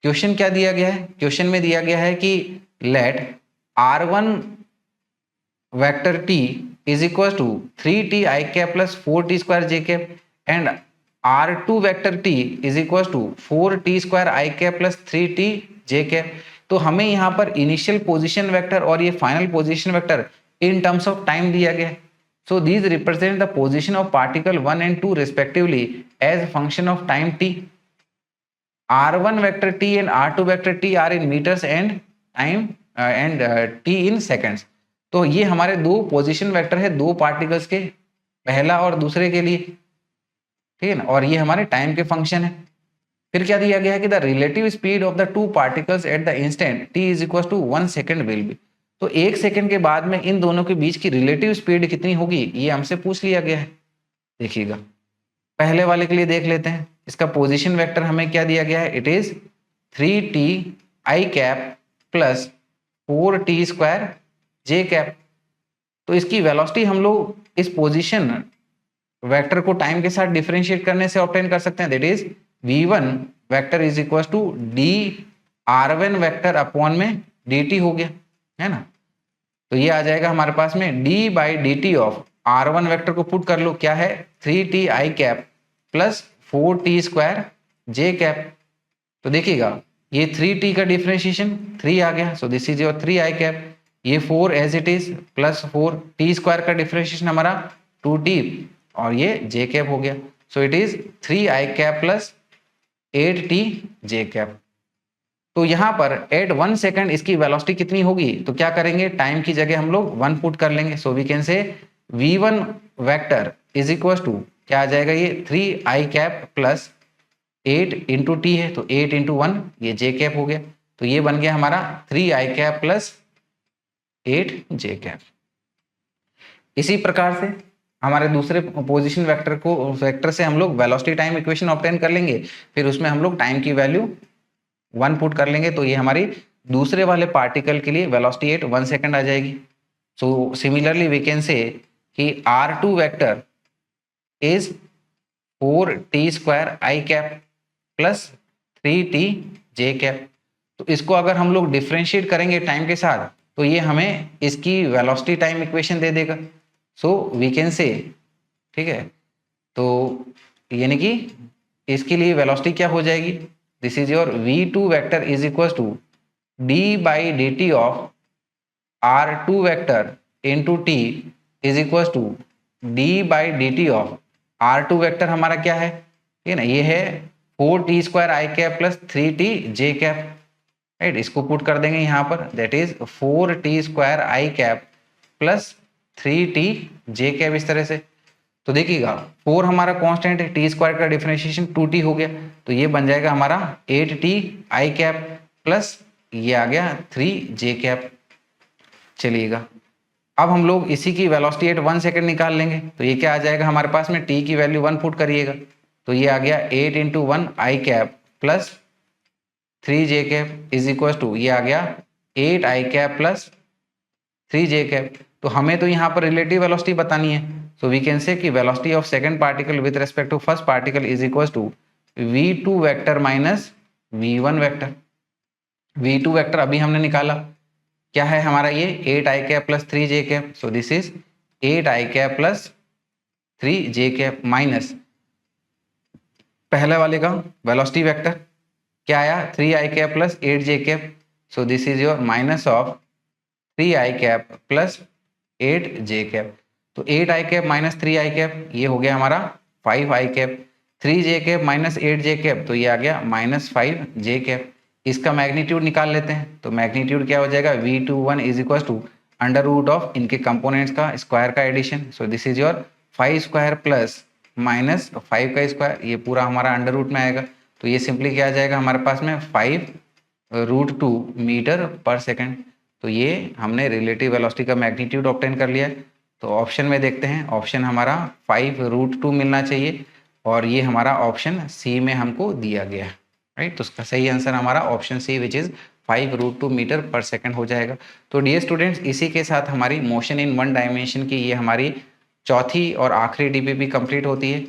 क्वेश्चन क्या दिया गया है, क्वेश्चन में दिया गया है कि let r1 vector t is equal to 3t i cap plus 4t square j cap and r2 vector t is equal to 4t square i cap plus 3t j cap. तो हमें यहाँ पर initial position vector और ये final position vector in terms of time दिया गया है। So these represent the position of particle 1 and 2 respectively as a function of time t. R1 vector t and R2 vector t are in meters and time t in seconds. तो ये हमारे दो position vector है दो particles के, पहला और दूसरे के लिए, ठीक है ना, और ये हमारे टाइम के फंक्शन है। फिर क्या दिया गया है कि the relative speed of the two particles at the instant t is equal to 1 second will be. तो 1 सेकंड के बाद में इन दोनों के बीच की रिलेटिव स्पीड कितनी होगी ये हमसे पूछ लिया गया है। देखिएगा पहले वाले के लिए देख लेते हैं, इसका पोजीशन वेक्टर हमें क्या दिया गया है, it is 3t i cap plus 4t square j cap. तो इसकी वेलोसिटी हम लोग इस पोजीशन वेक्टर को टाइम के साथ डिफरेंशिएट करने से ऑब्टेन कर सकते हैं, that is v1 vector is equal to d r1 vector upon में dt हो गया, है ना। तो ये आ जाएगा हमारे पास में d by d t of r1 vector को पुट कर लो, क्या है 3t i cap plus 4t square j cap. तो देखिएगा ये 3t का डिफरेंशिएशन 3 आ गया, so this is your 3i cap, ये 4 as it is plus 4t square का डिफरेंशिएशन हमारा 2t और ये j कैप हो गया, so it is 3i cap plus 8t j cap. तो यहाँ पर एट 1 सेकंड इसकी वेलोसिटी कितनी होगी, तो क्या करेंगे टाइम की जगह हम लोग 1 पुट कर लेंगे, सो वी कैन से v1 vector is equal to क्या आ जाएगा, ये 3i cap plus 8 into T है तो 8 इंटू 1 ये j कैप हो गया, तो ये बन गया हमारा 3i cap plus 8 j cap. इसी प्रकार से हमारे दूसरे पोजीशन वेक्टर से हम लोग वेलोसिटी टाइम इक्वेशन ऑब्टेन कर लेंगे, फिर उसमें हम लोग टाइम की वैल्यू 1 पुट कर लेंगे, तो ये हमारी दूसरे वाले पार्टिकल के लिए वेलोसिटी एट 1 सेकंड आ जाएगी। So similarly we can say कि r2 vector is 4t square i cap plus 3t j cap. तो इसको अगर हम लोग डिफरेंशिएट करेंगे टाइम के साथ तो ये हमें इसकी वेलोसिटी टाइम इक्वेशन दे देगा, सो वी कैन से, ठीक है, तो यानी कि इसके लिए वेलोसिटी क्या हो जाएगी, this is your v2 vector is equal to d by d t of r2 vector into t is equal to d by d t of r2 vector हमारा क्या है, ठीक है ना, ये है 4t square i cap plus 3t j cap, right. इसको put कर देंगे यहाँ पर, that is 4t square i cap plus 3t j cap, इस तरह से। तो देखिएगा 4 हमारा कांस्टेंट है, t स्क्वायर का डिफरेंशिएशन 2t हो गया, तो ये बन जाएगा हमारा 8t i कैप प्लस ये आ गया 3j कैप। चलिएगा अब हम लोग इसी की वेलोसिटी एट 1 सेकंड निकाल लेंगे, तो ये क्या आ जाएगा हमारे पास में, t की वैल्यू 1 पुट करिएगा, तो ये आ गया 8 into 1 i cap plus 3j cap is equal to ये आ गया 8i cap plus 3j cap. तो हमें तो यहाँ पर रिलेटिव वेलोसिटी बतानी है, सो वी कैन से कि velocity of second particle with respect to first particle is equal to v2 vector minus v1 vector. v2 vector अभी हमने निकाला, क्या है हमारा ये 8i cap plus 3j cap, so this is 8i cap plus 3j cap minus पहले वाले का वेलोसिटी वेक्टर क्या आया 3i cap plus 8j cap, so this is your minus of 3i cap plus 8j cap. तो 8i cap minus 3i cap ये हो गया हमारा 5i cap, 3j cap minus 8j cap तो ये आ गया माइनस 5j कैप। इसका मैग्नीट्यूड निकाल लेते हैं, तो मैग्नीट्यूड क्या हो जाएगा v21 is equal to under root of इनके कंपोनेंट्स का स्क्वायर का addition, so this is your 5 square plus minus 5 का स्क्वायर, ये पूरा हमारा अंडर रूट में आएगा, तो ये सिंपली क्या आ जाएगा हमारे पास में 5√2 मीटर पर सेकंड। तो ये हमने रिलेटिव वेलोसिटी का मैग्नीट्यूड ऑब्टेन कर लिया है। तो ऑप्शन में देखते हैं, ऑप्शन हमारा 5√2 मिलना चाहिए और ये हमारा ऑप्शन सी में हमको दिया गया है, राइट। तो उसका सही आंसर हमारा option C which is 5√2 metre per second हो जाएगा। तो डियर स्टूडेंट्स, इसी के साथ हमारी मोशन इन 1 डायमेंशन की ये हमारी चौथी और आखिरी डीपीपी कंप्लीट होती है,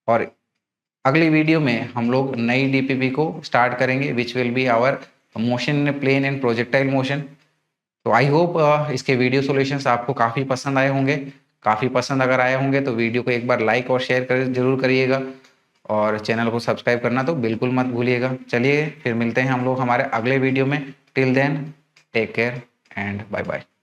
और अगली वीडियो में हम लोग नई डीपीपी को स्टार्ट करेंगे which will be our motion in plane and projectile motion. तो आई होप इसके वीडियो सॉल्यूशंस आपको काफ़ी पसंद आए होंगे। काफ़ी पसंद अगर आए होंगे तो वीडियो को एक बार लाइक और शेयर कर जरूर करिएगा, और चैनल को सब्सक्राइब करना तो बिल्कुल मत भूलिएगा। चलिए फिर मिलते हैं हम लोग हमारे अगले वीडियो में। Till then take care and bye bye.